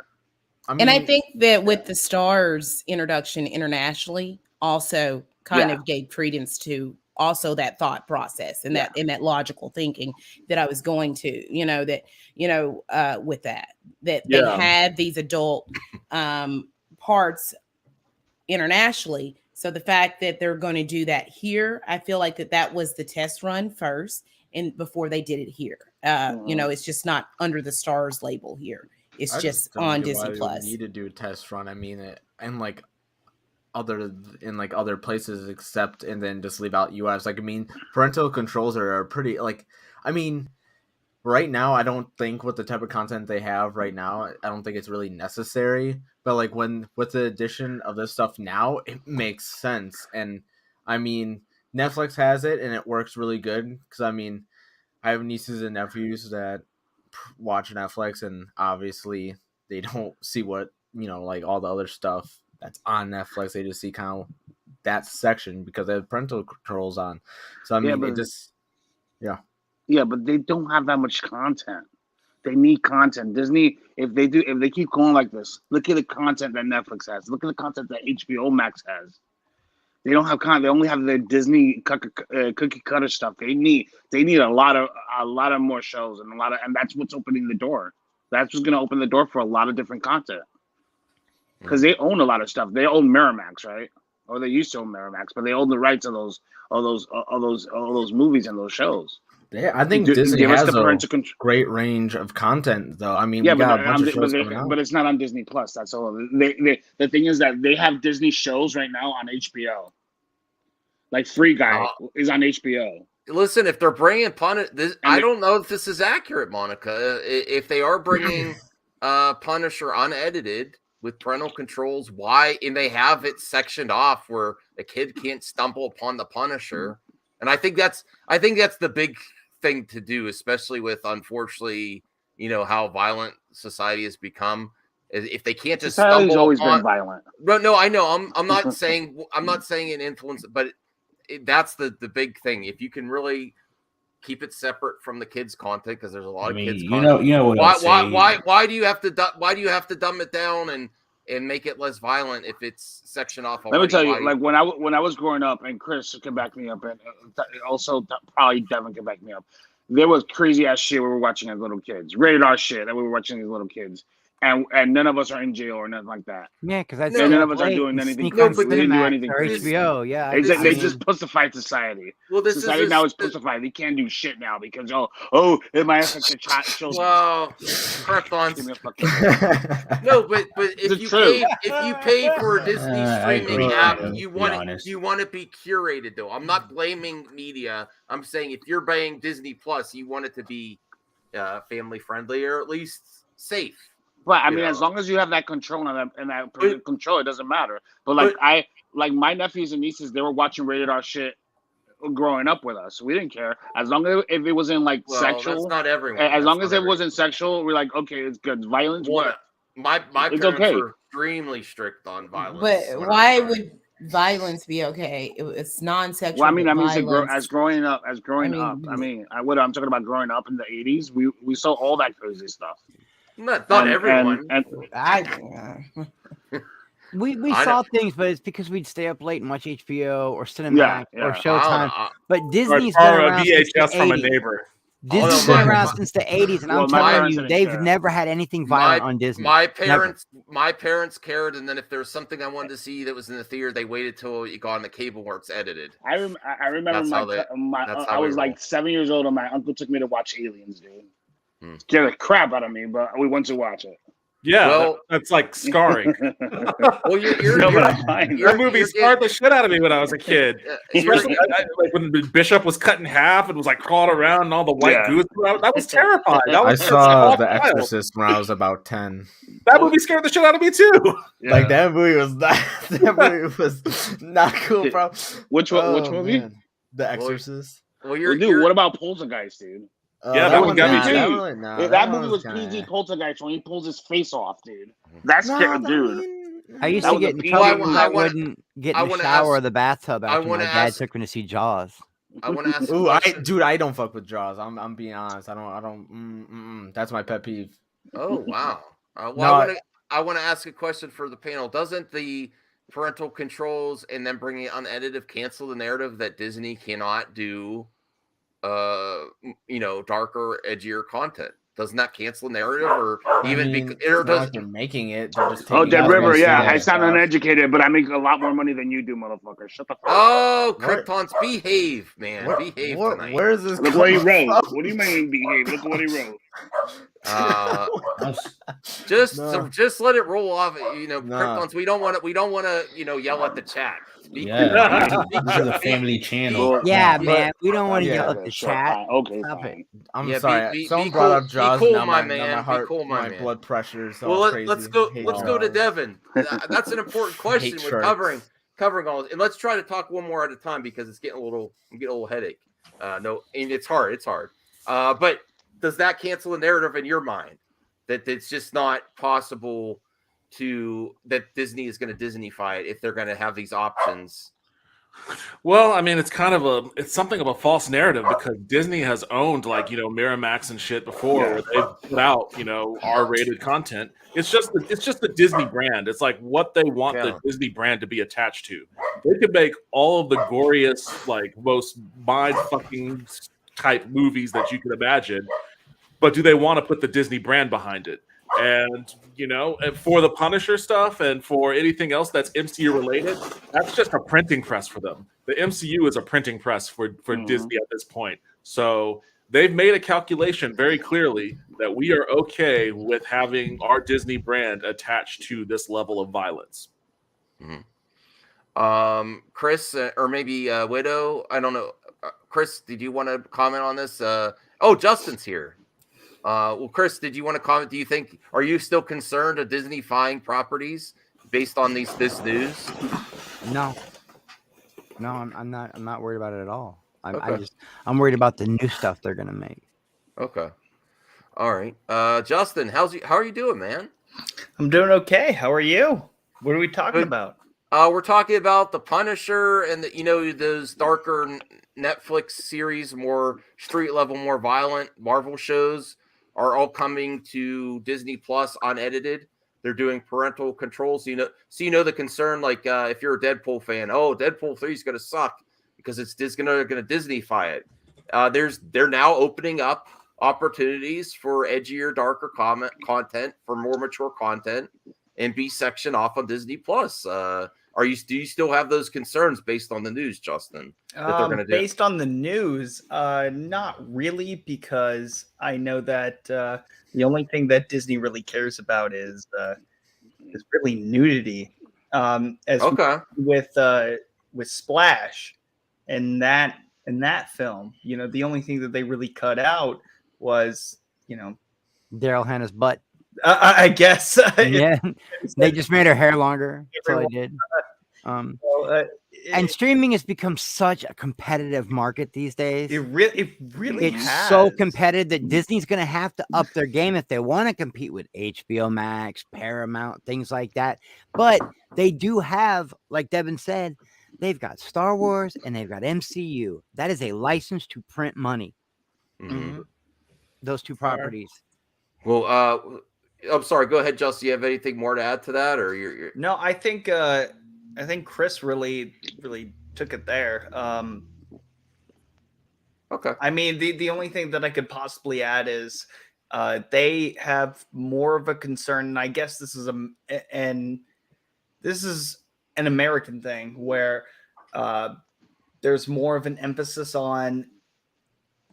And I think that with the Stars introduction internationally, also kind of gave credence to also that thought process and that logical thinking that I was going to, with that they had these adult parts internationally. So the fact that they're going to do that here, I feel like that was the test run first, and before they did it here, it's just not under the Stars label here. It's just on Disney Plus. Need to do a test run. I mean, and like other places except, and then just leave out US. Like, I mean, parental controls are pretty. Like, I mean, right now, I don't think with the type of content they have right now, I don't think it's really necessary. But like with the addition of this stuff now, it makes sense. And I mean, Netflix has it, and it works really good. Because I mean, I have nieces and nephews that watch Netflix, and obviously they don't see what like all the other stuff that's on Netflix. They just see kind of that section because they have parental controls on. So I mean, but they don't have that much content. They need content. Disney, if they keep going like this, look at the content that Netflix has. Look at the content that HBO Max has. They don't have content. They only have the Disney cookie cutter stuff. They need a lot of more shows and that's what's opening the door. That's what's going to open the door for a lot of different content. Because they own a lot of stuff. They own Miramax, right? Or they used to own Miramax, but they own the rights of those movies and those shows. Yeah, I think Disney has a great range of content, though. I mean, we got a bunch of shows coming out. But it's not on Disney Plus. That's all. The thing is that they have Disney shows right now on HBO. Like Free Guy is on HBO. Listen, if they're bringing Punisher, I don't know if this is accurate, Monica. If they are bringing Punisher unedited with parental controls, why? And they have it sectioned off where a kid can't stumble upon the Punisher. And I think that's the big thing to do, especially with, unfortunately, how violent society has become. If they can't just stumble always been violent. No, I know. I'm not saying an influence, but that's the big thing. If you can really keep it separate from the kids' content, because there's a lot of kids' content. Why do you have to dumb it down and make it less violent if it's sectioned off already? Let me tell you, like when I was growing up, and Chris can back me up, and also probably Devin can back me up. There was crazy ass shit we were watching as little kids, rated R shit that we were watching as little kids. And none of us are in jail or nothing like that. Yeah, because none of us are doing anything. They didn't do anything. Or HBO, yeah. They just pussified society. Well, society now is pussified. They can't do shit now because it might affect the children. Well, correct on. No, but if you pay for a Disney streaming app, you want it to be curated though. I'm not blaming media. I'm saying if you're buying Disney Plus, you want it to be family friendly or at least safe. But I mean, as long as you have that control and that control, it doesn't matter. But my nephews and nieces, they were watching rated R shit growing up with us. We didn't care as long as if it wasn't sexual. That's not everyone. As long as it wasn't sexual, we're like, okay, it's good. Violence, what? My parents were extremely strict on violence. But why would violence be okay? It's non-sexual. Well, I mean, as growing up. I'm talking about growing up in the 80s. We saw all that crazy stuff. Not everyone. We saw things, but it's because we'd stay up late and watch HBO or Cinemax or Showtime. But Disney's been around VHS from a neighbor. Disney's been around since the 80s, and I'm telling you, they've never had anything violent on Disney. My parents cared, and then if there was something I wanted to see that was in the theater, they waited till it got on the cable where it's edited. I remember I was like 7 years old, and my uncle took me to watch Aliens, dude. Scared the crap out of me, but we went to watch it. Yeah, well, that's like scarring. Well, your movie scarred the shit out of me when I was a kid. Especially like when Bishop was cut in half and was like crawling around and all the white goose. That was terrifying. I saw The Exorcist when I was about 10. That movie scared the shit out of me too. Yeah. Like that movie was not cool, bro. Which movie? Man. The Exorcist. Well, dude, what about Poltergeist, dude? Yeah, that one got me too. That movie was PG Poltergeist when he pulls his face off, dude. That's scary, dude. I used to get in trouble because I wouldn't get in the shower or the bathtub after my dad took me to see Jaws. I want to ask. Ooh, I don't fuck with Jaws. I'm being honest. I don't. That's my pet peeve. Oh wow. No, I want to ask a question for the panel. Doesn't the parental controls and then bringing it unedited cancel the narrative that Disney cannot do, darker, edgier content? Doesn't that cancel the narrative, or they're making it? They're just Dead River. Yeah, I sound uneducated, but I make a lot more money than you do, motherfucker. Shut the fuck up. Oh, Krypton's behave, man. Behave tonight. Where is this? Look what he wrote. What do you mean behave? Look what he wrote. Just let it roll off. Kryptons. We don't want to. Yell at the chat. Yeah, this is a family channel. Yeah, man, we don't want to yell at the chat. Okay, stop it. I'm sorry. Someone brought up Jaws. Be cool, now my my, man. now my heart, Be cool, my man. blood pressure is all crazy. Let's go to Devin. That's an important question. We're covering all this, and let's try to talk one more at a time because it's getting a little headache. No, and it's hard. But does that cancel the narrative in your mind that it's just not possible that Disney is going to Disneyfy it if they're going to have these options? Well, I mean, it's something of a false narrative because Disney has owned Miramax and shit before where they've put out, R-rated content. It's just the Disney brand. It's like what they want the Disney brand to be attached to. They could make all of the goriest, most mind-fucking type movies that you could imagine, but do they want to put the Disney brand behind it? And for the Punisher stuff and for anything else that's MCU related, that's just a printing press for them. The MCU is a printing press for Disney at this point. So they've made a calculation very clearly that we are okay with having our Disney brand attached to this level of violence. Mm-hmm. Chris, or maybe Widow, I don't know. Chris, did you want to comment on this? Justin's here. Well, Chris, did you want to comment? Are you still concerned of Disney-fying properties based on this news? No, I'm not. I'm not worried about it at all. I'm worried about the new stuff they're gonna make. Okay. All right. Justin, how are you doing, man? I'm doing okay. How are you? What are we talking about? We're talking about the Punisher and those darker Netflix series, more street level, more violent Marvel shows are all coming to Disney Plus unedited. They're doing parental controls. The concern, if you're a Deadpool fan, Deadpool 3 is going to suck because it's just going to Disney-fy it. They're now opening up opportunities for edgier, darker content, for more mature content, and B section off on Disney Plus. Do you still have those concerns based on the news, Justin? That they're going to do? Based on the news, not really, because I know that the only thing that Disney really cares about is really nudity. With Splash and that film, the only thing that they really cut out was Daryl Hannah's butt. I guess. Yeah, they just made her hair longer. That's all they did. And streaming has become such a competitive market these days. It really it's so competitive that Disney's going to have to up their game if they want to compete with HBO Max, Paramount, things like that. But they do have, like Devin said, they've got Star Wars and they've got MCU. That is a license to print money. Mm-hmm. Those two properties. Well, I'm sorry. Go ahead, Justin. You have anything more to add to that, or you're... No, I think Chris really took it there. Okay. I mean, the only thing that I could possibly add is they have more of a concern, and I guess this is an American thing where there's more of an emphasis on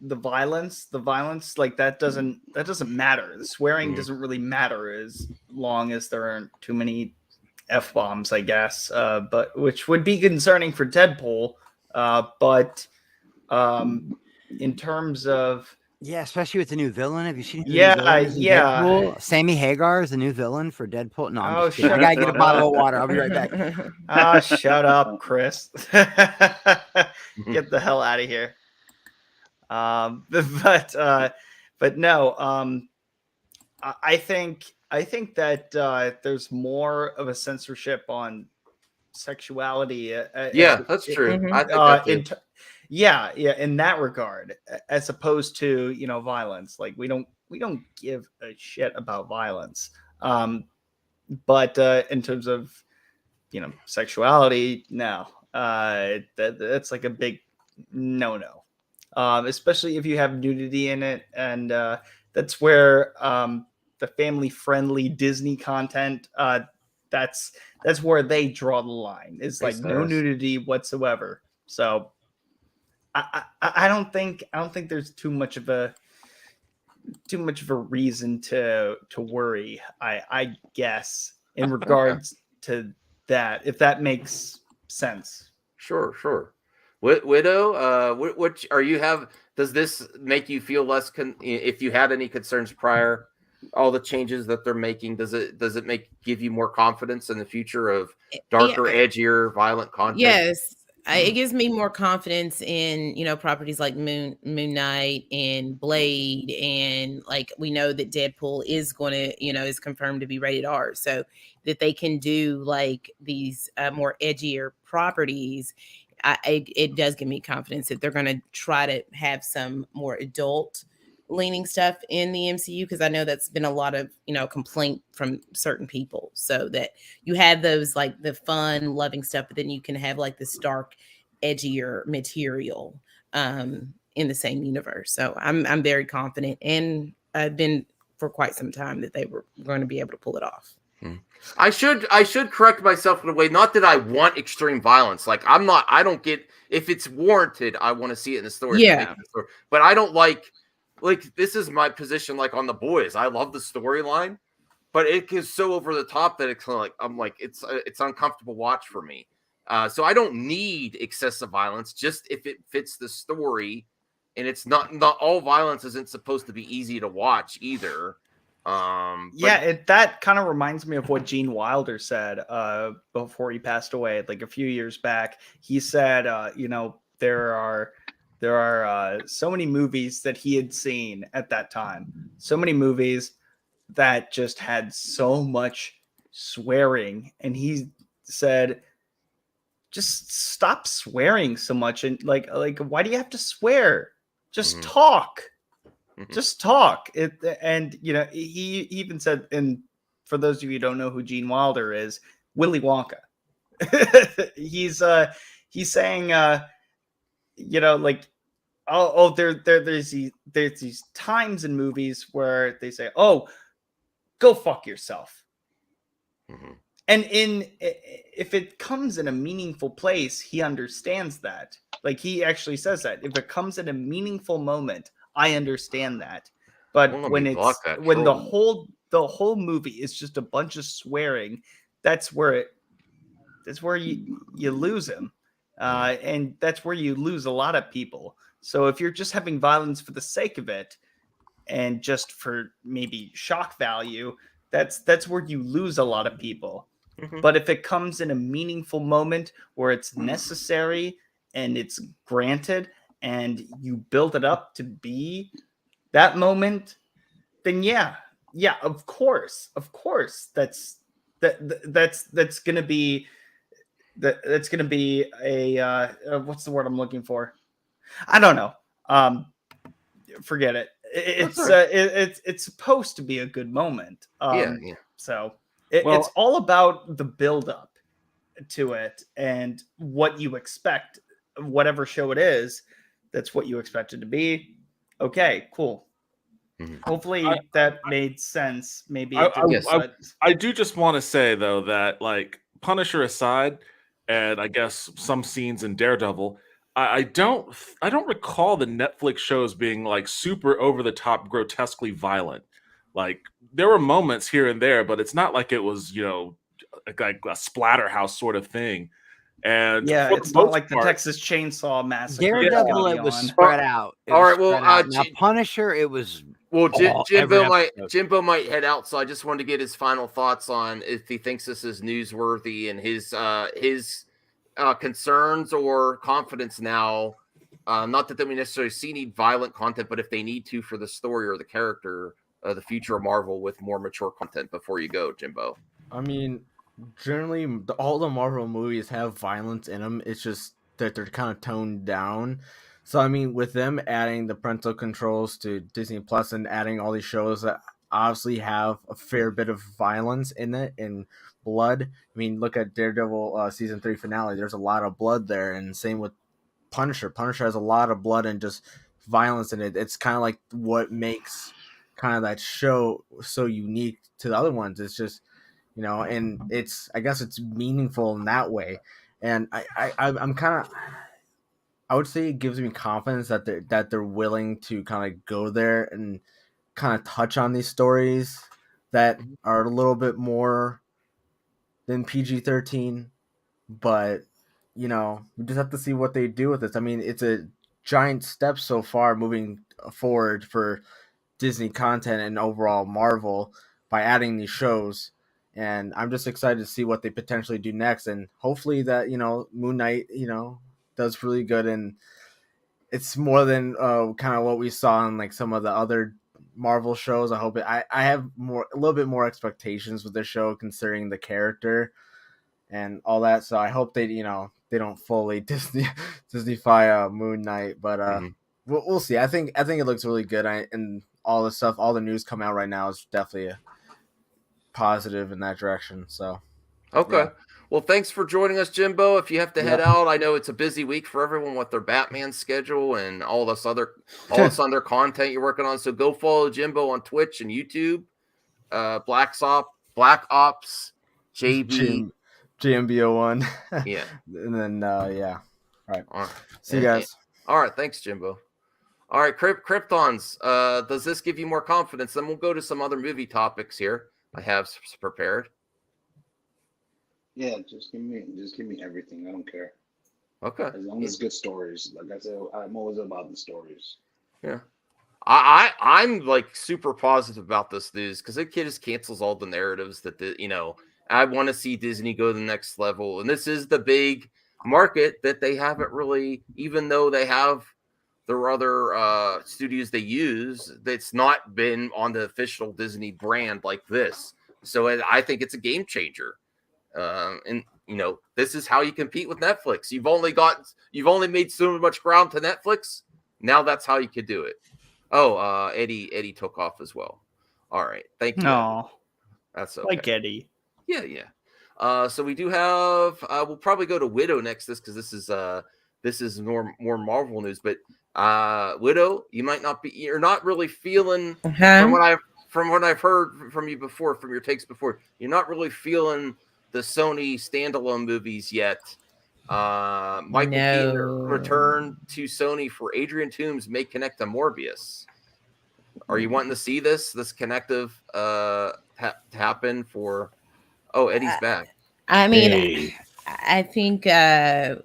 the violence. That doesn't matter. The swearing doesn't really matter as long as there aren't too many F-bombs, I guess, but which would be concerning for Deadpool. But in terms of especially with the new villain. Have you seen? Deadpool? Sammy Hagar is the new villain for Deadpool. No, I'm just kidding. I gotta get a bottle of water. I'll be right back. Shut up, Chris. Get the hell out of here. But no. I think that there's more of a censorship on sexuality. That's true. I think that too. Yeah, in that regard, as opposed to violence. Like we don't give a shit about violence. But in terms of sexuality, no. That's like a big no. Especially if you have nudity in it, and that's where the family-friendly Disney content. That's where they draw the line. It's like no nudity whatsoever. So I don't think there's too much of a reason to worry. I guess in regards to that, if that makes sense. Sure. Widow, what are you have? Does this make you feel less? If you had any concerns prior, all the changes that they're making, does it give you more confidence in the future of darker, edgier, violent content? Yes, it gives me more confidence in properties like Moon Knight and Blade, and like we know that Deadpool is going to is confirmed to be rated R, so that they can do like these more edgier properties. It does give me confidence that they're going to try to have some more adult leaning stuff in the MCU, because I know that's been a lot of complaint from certain people, so that you have those like the fun loving stuff, but then you can have like this dark edgier material in the same universe. So I'm very confident, and I've been for quite some time that they were going to be able to pull it off. I should correct myself in a way. Not that I want extreme violence. Like I don't get, if it's warranted, I want to see it in the story. Yeah. But I don't like this is my position. Like on The Boys, I love the storyline, but it is so over the top that it's like it's uncomfortable watch for me. So I don't need excessive violence. Just if it fits the story, and it's not all violence isn't supposed to be easy to watch either. That kind of reminds me of what Gene Wilder said before he passed away, like a few years back. He said, there are so many movies that he had seen at that time, so many movies that just had so much swearing, and he said, just stop swearing so much, and like why do you have to swear? Just talk. Just talk. And he even said, and for those of you who don't know who Gene Wilder is, Willy Wonka. he's saying there's these times in movies where they say, oh, go fuck yourself. And if it comes in a meaningful place, he understands that. Like he actually says that if it comes in a meaningful moment, I understand that. But when the whole movie is just a bunch of swearing, that's where you lose him, and that's where you lose a lot of people. So if you're just having violence for the sake of it, and just for maybe shock value, that's where you lose a lot of people. But if it comes in a meaningful moment where it's necessary and it's granted, and you build it up to be that moment, then yeah, of course, that's gonna be a what's the word I'm looking for? I don't know. Forget it. It's supposed to be a good moment. So it's all about the build up to it and what you expect, whatever show it is. That's what you expect it to be. Okay, cool. Hopefully that made sense. Maybe it didn't. I do just want to say though that like Punisher aside, and I guess some scenes in Daredevil, I don't recall the Netflix shows being like super over the top, grotesquely violent. Like there were moments here and there, but it's not like it was like a Splatterhouse sort of thing. And it's not like the Texas Chainsaw Massacre. Daredevil, it was spread out. All right, well, now Punisher, it was. Well, Jimbo might head out, so I just wanted to get his final thoughts on if he thinks this is newsworthy and his concerns or confidence now not that we necessarily need violent content, but if they need to for the story or the character, the future of Marvel with more mature content before you go, Jimbo. I mean, generally, all the Marvel movies have violence in them. It's just that they're kind of toned down. So, I mean, with them adding the parental controls to Disney Plus and adding all these shows that obviously have a fair bit of violence in it and blood. I mean, look at Daredevil season 3 finale. There's a lot of blood there, and same with Punisher. Punisher has a lot of blood and just violence in it. It's kind of like what makes kind of that show so unique to the other ones. It's just, and I guess it's meaningful in that way. And I'm kind of, I would say it gives me confidence that they're willing to kind of go there and kind of touch on these stories that are a little bit more than PG-13, but we just have to see what they do with this. I mean, it's a giant step so far moving forward for Disney content and overall Marvel by adding these shows. And I'm just excited to see what they potentially do next. And hopefully that, Moon Knight, does really good. And it's more than kind of what we saw in like some of the other Marvel shows. I hope I have a little bit more expectations with this show considering the character and all that. So I hope they don't fully Disneyfy Moon Knight, but we'll see. I think it looks really good. And all the stuff, all the news coming out right now is definitely a positive in that direction. So okay. Yeah. Well, thanks for joining us, Jimbo. If you have to head out, I know it's a busy week for everyone with their Batman schedule and all this other content you're working on. So go follow Jimbo on Twitch and YouTube. Black Ops, JB, JMBO1. Yeah. And then yeah. All right. All right. See you guys. All right. Thanks, Jimbo. All right, Kryptons. Does this give you more confidence? Then we'll go to some other movie topics here. I have prepared. Yeah, just give me everything. I don't care. Okay. As long as it's good stories. Like I said, I'm always about the stories. Yeah. I'm like super positive about this news because it just cancels all the narratives that I want to see Disney go to the next level. And this is the big market that they haven't really, even though they have their other studios they use, that's not been on the official Disney brand like this. So I think it's a game changer. And this is how you compete with Netflix. You've only made so much ground to Netflix. Now that's how you could do it. Oh, Eddie took off as well. All right, thank you. No, that's okay. Like Eddie. Yeah. So we do have. We'll probably go to Widow next. This is more Marvel news. But Widow, you're not really feeling from what I've heard from you before, from your takes before. You're not really feeling the Sony standalone movies yet. Michael Keaton returned to Sony for Adrian Toomes may connect to Morbius. Are you wanting to see this connective happen for? Oh, Eddie's back. I mean, I think that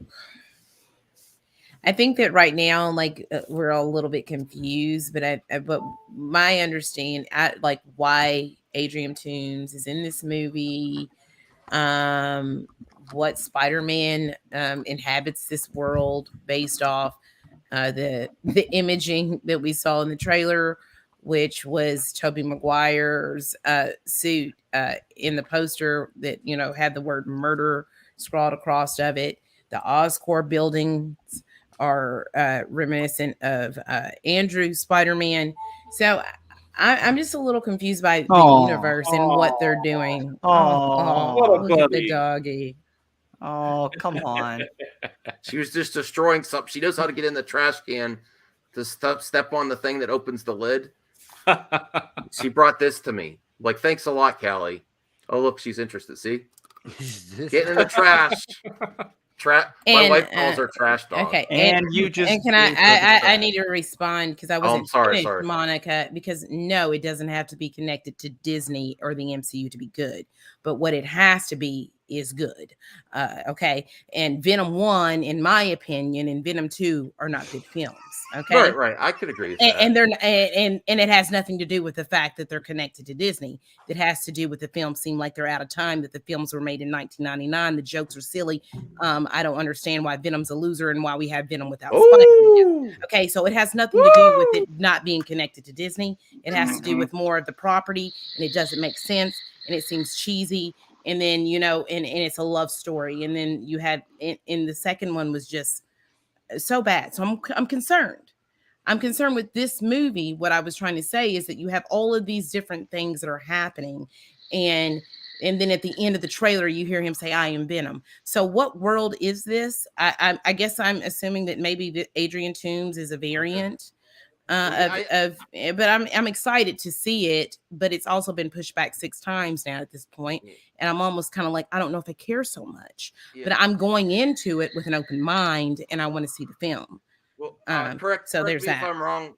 right now, like we're all a little bit confused, but my understanding, like why Adrian Toomes is in this movie. What Spider-Man inhabits this world based off the imaging that we saw in the trailer, which was Tobey Maguire's suit in the poster that had the word murder scrawled across of it. The Oscorp buildings are reminiscent of Andrew Spider-Man. So I'm just a little confused by the universe and what they're doing. Look at the doggy. Oh, come on. She was just destroying something. She knows how to get in the trash can to step on the thing that opens the lid. She brought this to me. Like, thanks a lot, Callie. Oh, look, she's interested. See? Getting in the trash. My wife calls her trash dog. Okay, and can I need to respond because I wasn't finished, Monica. Because no, it doesn't have to be connected to Disney or the MCU to be good. But what it has to be is good. Okay. And Venom 1, in my opinion, and Venom 2 are not good films. Okay. Right. I could agree with that. And they're and it has nothing to do with the fact that they're connected to Disney. It has to do with the films seem like they're out of time, that the films were made in 1999. The jokes are silly. I don't understand why Venom's a loser and why we have Venom without Spider-Man. Okay, so it has nothing to do with it not being connected to Disney. It has to do with more of the property, and it doesn't make sense, and it seems cheesy. And then, you know, and it's a love story. And then you had in the second one was just so bad. So I'm concerned. I'm concerned with this movie. What I was trying to say is that you have all of these different things that are happening, and then at the end of the trailer, you hear him say, "I am Venom." So what world is this? I guess I'm assuming that maybe Adrian Toomes is a variant but I'm excited to see it, but it's also been pushed back 6 times now at this point, and I'm almost kind of like, I don't know if I care so much, but I'm going into it with an open mind, and I want to see the film. Well, correct there's me that. if I'm wrong,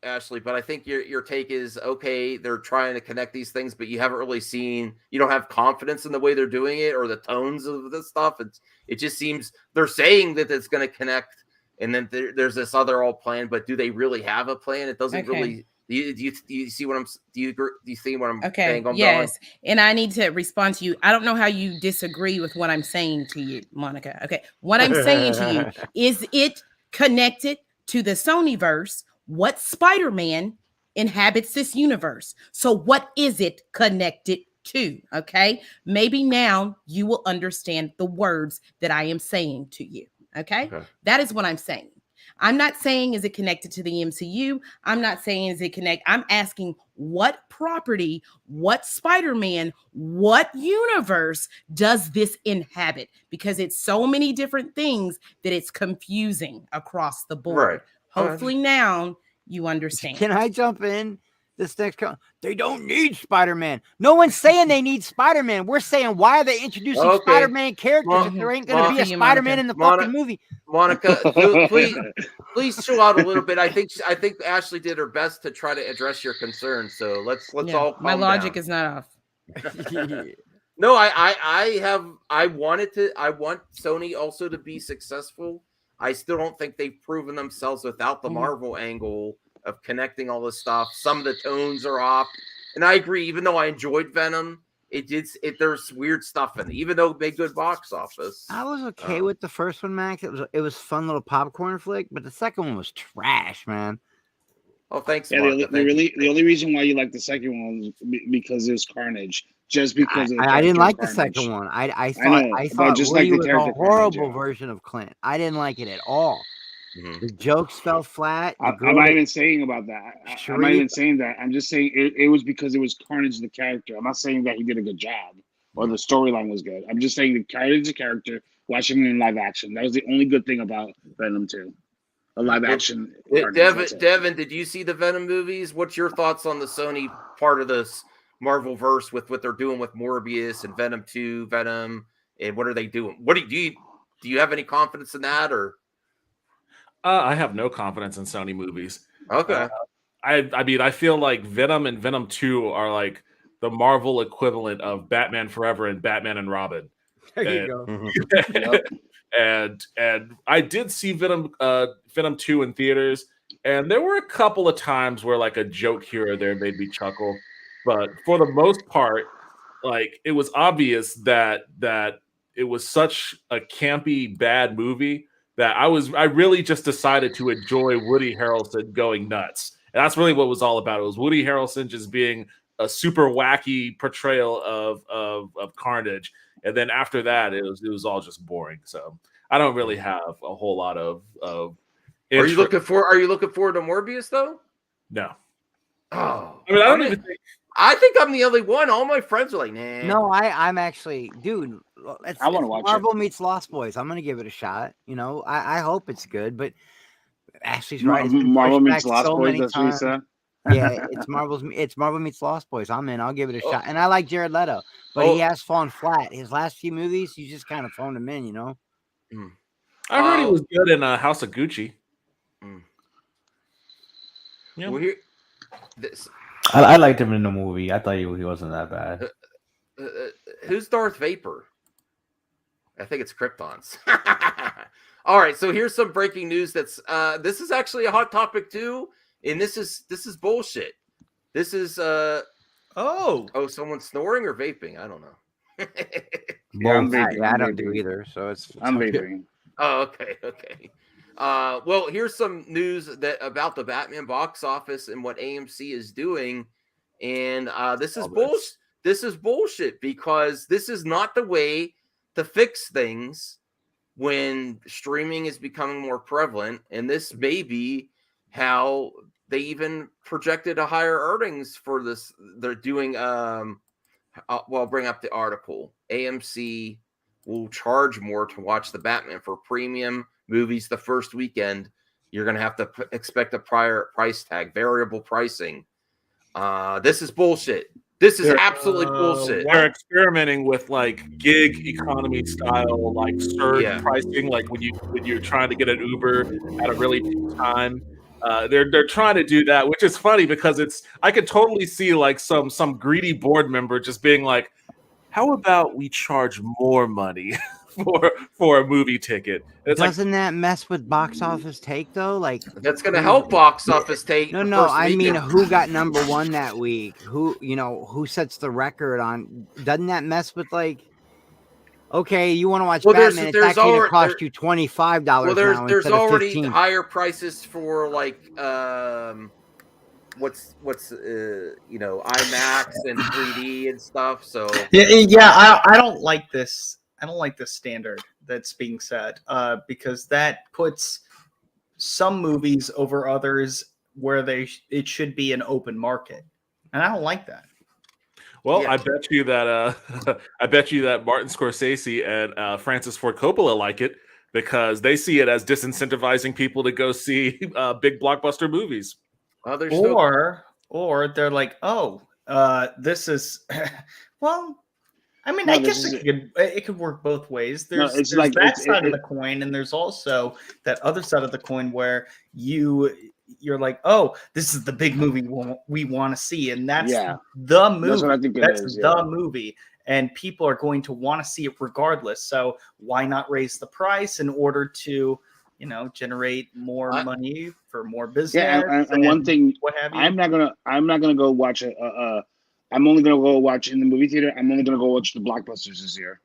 Ashley, but I think your take is okay. They're trying to connect these things, but you haven't really seen. You don't have confidence in the way they're doing it or the tones of the stuff. It just seems they're saying that it's going to connect. And then there's this other all plan, but do they really have a plan? It doesn't really. Do you see what I'm? Do you see what I'm saying? Yes, and I need to respond to you. I don't know how you disagree with what I'm saying to you, Monica. Okay, what I'm saying to you is it connected to the Sonyverse? What Spider-Man inhabits this universe? So what is it connected to? Okay, maybe now you will understand the words that I am saying to you. Okay, that is what I'm saying. I'm not saying is it connected to the MCU. I'm not saying is it connect. I'm asking what property, what Spider-Man, what universe does this inhabit? Because it's so many different things that it's confusing across the board. Right. Hopefully now you understand. Can I jump in? This next they don't need Spider-Man. No one's saying they need Spider-Man. We're saying, why are they introducing Spider-Man characters if there ain't going to be a Spider-Man in the fucking movie? Monica, please chill out a little bit. I think Ashley did her best to try to address your concerns. So let's all calm my logic down. is not off. No, I want Sony also to be successful. I still don't think they've proven themselves without the Marvel angle of connecting all this stuff. Some of the tones are off, and I agree. Even though I enjoyed Venom, there's weird stuff in it. Even though it made good box office, I was okay with the first one, Max. It was fun little popcorn flick, but the second one was trash, man. Oh, thanks. Yeah, the only reason why you like the second one was because it was Carnage. Just because I didn't like the second one. I thought just Woody like the was a character horrible version of Clint. I didn't like it at all. The jokes fell flat. I'm not even saying about that. I'm not even saying that. I'm just saying it was because it was Carnage the character. I'm not saying that he did a good job or the storyline was good. I'm just saying the Carnage the character, watching him in live action. That was the only good thing about Venom 2. A live action. Devin, did you see the Venom movies? What's your thoughts on the Sony part of this Marvel verse with what they're doing with Morbius and Venom 2, Venom, and what are they doing? What do you have any confidence in that, or? I have no confidence in Sony movies. Okay. I mean, I feel like Venom and Venom 2 are like the Marvel equivalent of Batman Forever and Batman and Robin. There you go. And I did see Venom 2 in theaters, and there were a couple of times where like a joke here or there made me chuckle, but for the most part, like it was obvious that it was such a campy bad movie that I really just decided to enjoy Woody Harrelson going nuts. And that's really what it was all about. It was Woody Harrelson just being a super wacky portrayal of Carnage. And then after that, it was all just boring. So I don't really have a whole lot of Are you looking forward to Morbius though? No. Oh, I mean, I don't even think. I think I'm the only one. All my friends are like, nah. No, I'm actually, dude. I want to watch Marvel meets Lost Boys. I'm gonna give it a shot. You know, I hope it's good, but Ashley's right. It's been Marvel pushed meets back Lost so Boys. many That's what you times. said. Yeah, it's Marvel meets Lost Boys. I'm in. I'll give it a shot. And I like Jared Leto, but he has fallen flat. His last few movies, you just kind of phoned him in, you know. I heard he was good in House of Gucci. Yeah. Well, I liked him in the movie. I thought he wasn't that bad. who's Darth Vapor? I think it's Krypton's. All right, so here's some breaking news. This is actually a hot topic too, and this is bullshit. This is someone snoring or vaping? I don't know. I don't do either, so I'm vaping. Oh, okay. Well, here's some news about the Batman box office and what AMC is doing, and this is bullshit. This is bullshit because this is not the way to fix things when streaming is becoming more prevalent, and this may be how they even projected a higher earnings for this. They're doing I'll bring up the article. AMC will charge more to watch the Batman for premium movies the first weekend. You're going to have to expect a prior price tag, variable pricing. This is bullshit. This is absolutely bullshit. They're experimenting with like gig economy style, like surge pricing, like when you're trying to get an Uber at a really peak time. They're trying to do that, which is funny because I could totally see like some greedy board member just being like, "How about we charge more money for a movie ticket?" It's Doesn't that mess with box office take though? Like that's going to help box office take. No. I mean, who got number one that week? Who sets the record on? Doesn't that mess with like? Okay, you want to watch Batman? It's actually going to cost you $25 well, now there's instead of already $15. higher prices for like what's IMAX and 3D and stuff. So I don't like this. I don't like this standard that's being set because that puts some movies over others where it should be an open market, and I don't like that. Well, I bet you that Martin Scorsese and Francis Ford Coppola like it because they see it as disincentivizing people to go see big blockbuster movies. Or they're like, this is well. I mean, I guess it could work both ways. There's that side of the coin, and there's also that other side of the coin where you're like, oh, this is the big movie we want to see, and that's the movie. That's what I think the movie, and people are going to want to see it regardless. So why not raise the price in order to, generate more money for more business? Yeah, and one thing, what have you? I'm not gonna go watch I'm only gonna go watch in the movie theater. I'm only gonna go watch the blockbusters this year.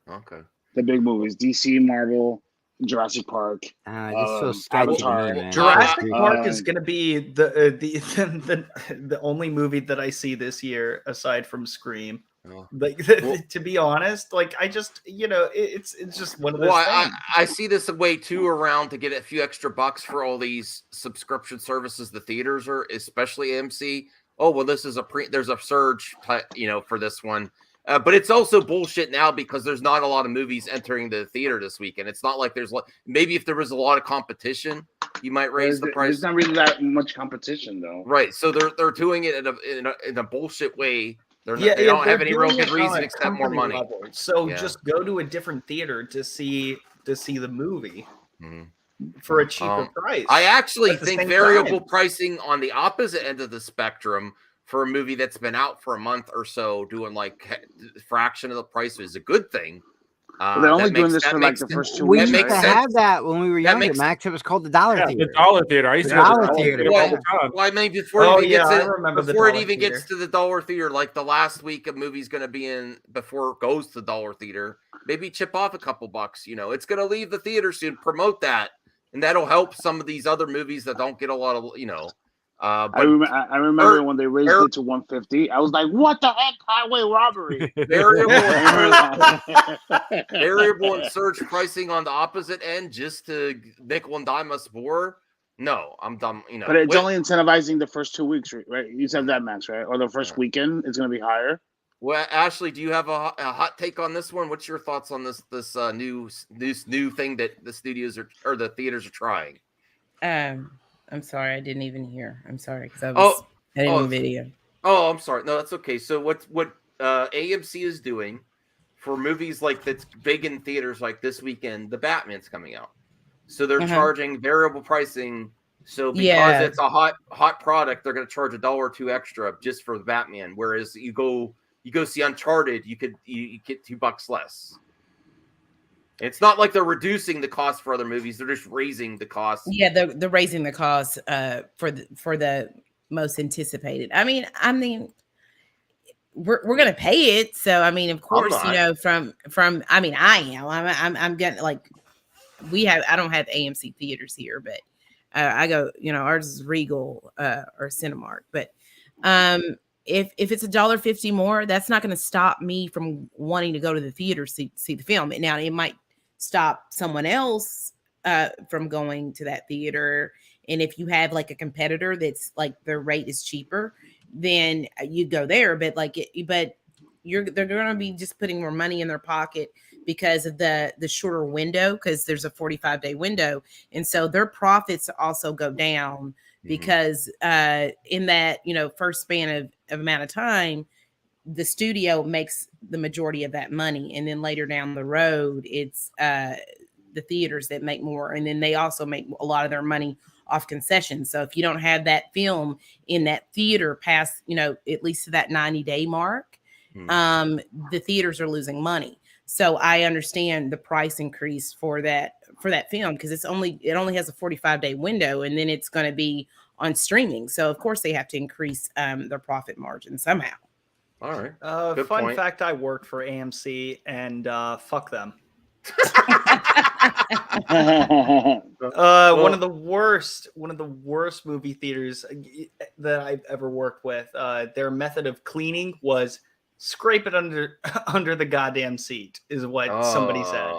Okay. The big movies: DC, Marvel, Jurassic Park. so sketchy to me, man. Jurassic Park is going to be the only movie that I see this year aside from Scream. Like to be honest, like I just it's just one of those things. I see this a way too around to get a few extra bucks for all these subscription services the theaters are, especially AMC. Oh well, this is there's a surge, for this one. But it's also bullshit now because there's not a lot of movies entering the theater this weekend. It's not like there's maybe if there was a lot of competition, you might raise the price. There's not really that much competition though. Right. So they're doing it in a bullshit way. They don't have any real good reason except more money. So just go to a different theater to see the movie for a cheaper price. I actually think variable pricing on the opposite end of the spectrum for a movie that's been out for a month or so, doing like fraction of the price is a good thing. They're only doing this for like the first 2 We weeks. used to have that when we were younger, Max. It was called the Dollar Theater. The Dollar Theater. I used to go to the Dollar Theater all the time. Well, I mean, before it even gets to the Dollar Theater, like the last week a movie's going to be in before it goes to the Dollar Theater, maybe chip off a couple bucks. It's going to leave the theater soon. Promote that, and that'll help some of these other movies that don't get a lot of I remember when they raised it to 150. I was like, "What the heck? Highway robbery!" Variable and surge pricing on the opposite end, just to nickel and dime us more. No, I'm dumb. But it's only incentivizing the first 2 weeks, right? You said that, Max, right? Or the first weekend, it's going to be higher. Well, Ashley, do you have a hot take on this one? What's your thoughts on this new thing that the studios or the theaters are trying? I'm sorry, I didn't even hear. I'm sorry because I was editing video. Oh, I'm sorry. No, that's okay. So what AMC is doing for movies like that's big in theaters like this weekend, the Batman's coming out. So they're charging variable pricing. So because it's a hot product, they're going to charge $1 or $2 extra just for the Batman. Whereas you go you go see Uncharted, you get $2 less. It's not like they're reducing the cost for other movies; they're just raising the cost. Yeah, they're raising the cost for the most anticipated. I mean, we're gonna pay it, so I mean, of course, you know, from I mean, I am. I'm getting like I don't have AMC theaters here, but I go, you know, ours is Regal or Cinemark, but if it's $1.50 more, that's not going to stop me from wanting to go to the theater see the film. Now it might stop someone else from going to that theater. And if you have like a competitor that's like their rate is cheaper, then you go there. But they're going to be just putting more money in their pocket because of the shorter window, because there's a 45-day window, and so their profits also go down because in that, you know, first span of amount of time, the studio makes the majority of that money, and then later down the road, it's the theaters that make more, and then they also make a lot of their money off concessions. So if you don't have that film in that theater past, you know, at least to that 90-day mark, the theaters are losing money. So I understand the price increase for that film, because it only has a 45-day window, and then it's going to be on streaming. So of course they have to increase their profit margin somehow. All right. Fun fact: I worked for AMC, and fuck them. One of the worst movie theaters that I've ever worked with. Their method of cleaning was scrape it under the goddamn seat, is what somebody said.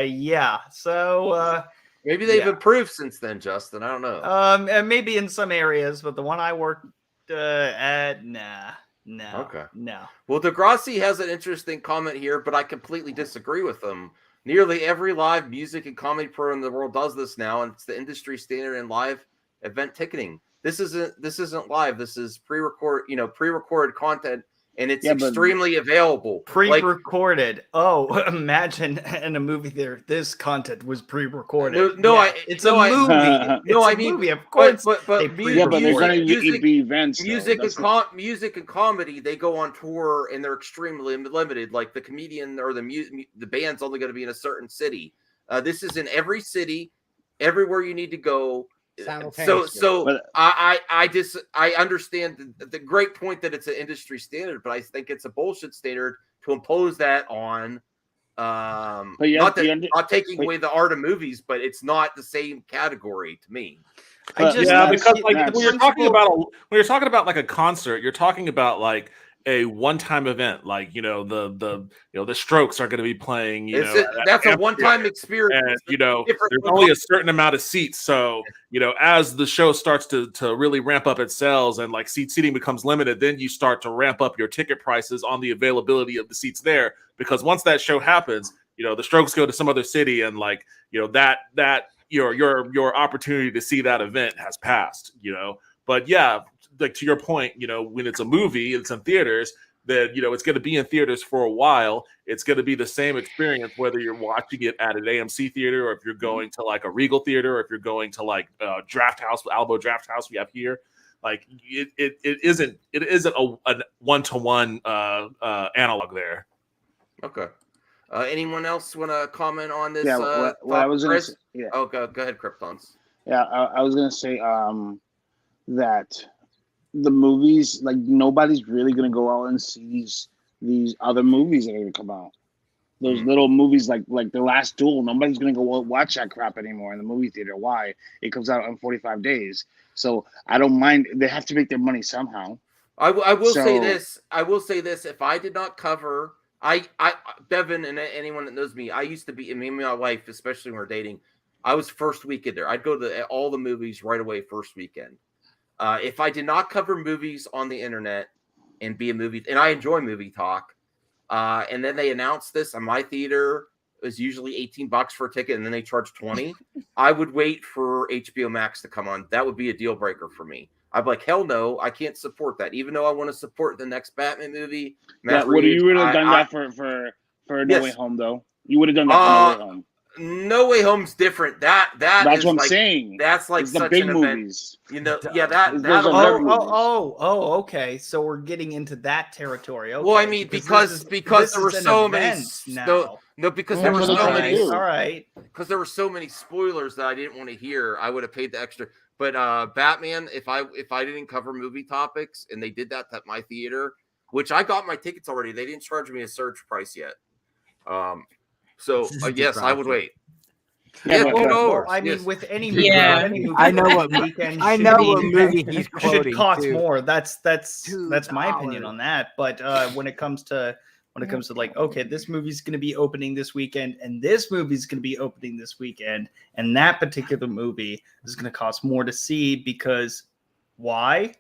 Yeah. So maybe they've improved since then, Justin. I don't know. And maybe in some areas, but the one I worked at, nah. Okay. No. Well, Degrassi has an interesting comment here, but I completely disagree with him. Nearly every live music and comedy program in the world does this now, and it's the industry standard in live event ticketing. This isn't live. This is pre-recorded content, and it's extremely available. Pre-recorded. Imagine in a movie theater, this content was pre-recorded. It's a movie. I mean, movie. Of course, but they're going to be events. Music and comedy, they go on tour and they're extremely limited. Like the comedian or the band's only going to be in a certain city. This is in every city, everywhere you need to go. So I understand the great point that it's an industry standard, but I think it's a bullshit standard to impose that on not taking away the art of movies, but it's not the same category to me. Because like when you're talking about like a concert, you're talking about like a one-time event, like the Strokes are going to be playing. That's a one-time experience, and there's only a certain amount of seats. So as the show starts to really ramp up its sales and like seating becomes limited, then you start to ramp up your ticket prices on the availability of the seats there. Because once that show happens, the Strokes go to some other city, and like that your opportunity to see that event has passed. But yeah. Like to your point, when it's a movie, it's in theaters, that it's going to be in theaters for a while. It's going to be the same experience whether you're watching it at an AMC theater, or if you're going to like a Regal theater, or if you're going to like Draft House, Alamo Draft House we have here. Like it isn't a one-to-one analog there. Okay. Anyone else want to comment on this? Yeah, what I was going to say. Yeah. Oh, go ahead, Kryptons. Yeah, I was going to say that the movies, like nobody's really gonna go out and see these other movies that are gonna come out. Those little movies like The Last Duel, nobody's gonna go watch that crap anymore in the movie theater. Why? It comes out in 45 days. So I don't mind. They have to make their money somehow. I will say this. If I did not cover, Devin and anyone that knows me, I used to be, me and my wife, especially when we're dating, I was first weekend there. I'd go to all the movies right away first weekend. If I did not cover movies on the internet and be a movie, and I enjoy movie talk, and then they announced this on my theater, it was usually $18 for a ticket, and then they charge $20. I would wait for HBO Max to come on. That would be a deal breaker for me. I'd be like, hell no, I can't support that. Even though I want to support the next Batman movie. You would have done that for No Way Home, though. You would have done that for No Way Home. No Way Home's different. That's what I'm like, saying. That's like It's the such big an event. movies. You know, yeah, that Okay. So we're getting into that territory. Okay. Well, I mean, because there were so many now. because there were so many. All right. Because there were so many spoilers that I didn't want to hear. I would have paid the extra. But Batman, if I didn't cover movie topics and they did that at my theater, which I got my tickets already, they didn't charge me a surge price yet. So yes, I would wait. Yeah, well, I mean, yes. with any movie, I know what movie he's quoting should cost too. more. That's my opinion on that. But when it comes to like, okay, this movie's going to be opening this weekend, and this movie's going to be opening this weekend, and that particular movie is going to cost more to see because why?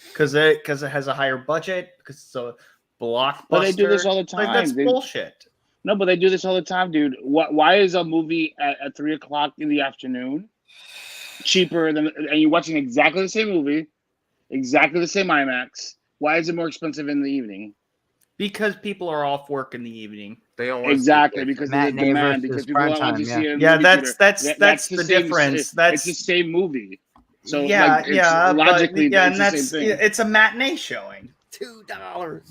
Because it has a higher budget. Because it's a blockbuster. But they do this all the time. Like, that's bullshit. No, but they do this all the time, dude. Why is a movie at 3:00 in the afternoon cheaper than, and you're watching exactly the same movie, exactly the same IMAX? Why is it more expensive in the evening? Because people are off work in the evening. They don't exactly because of the demand. Because people don't want to see it. Yeah, that's the difference. It's the same movie. So logically, it's and the same thing. it's a matinee showing. $2.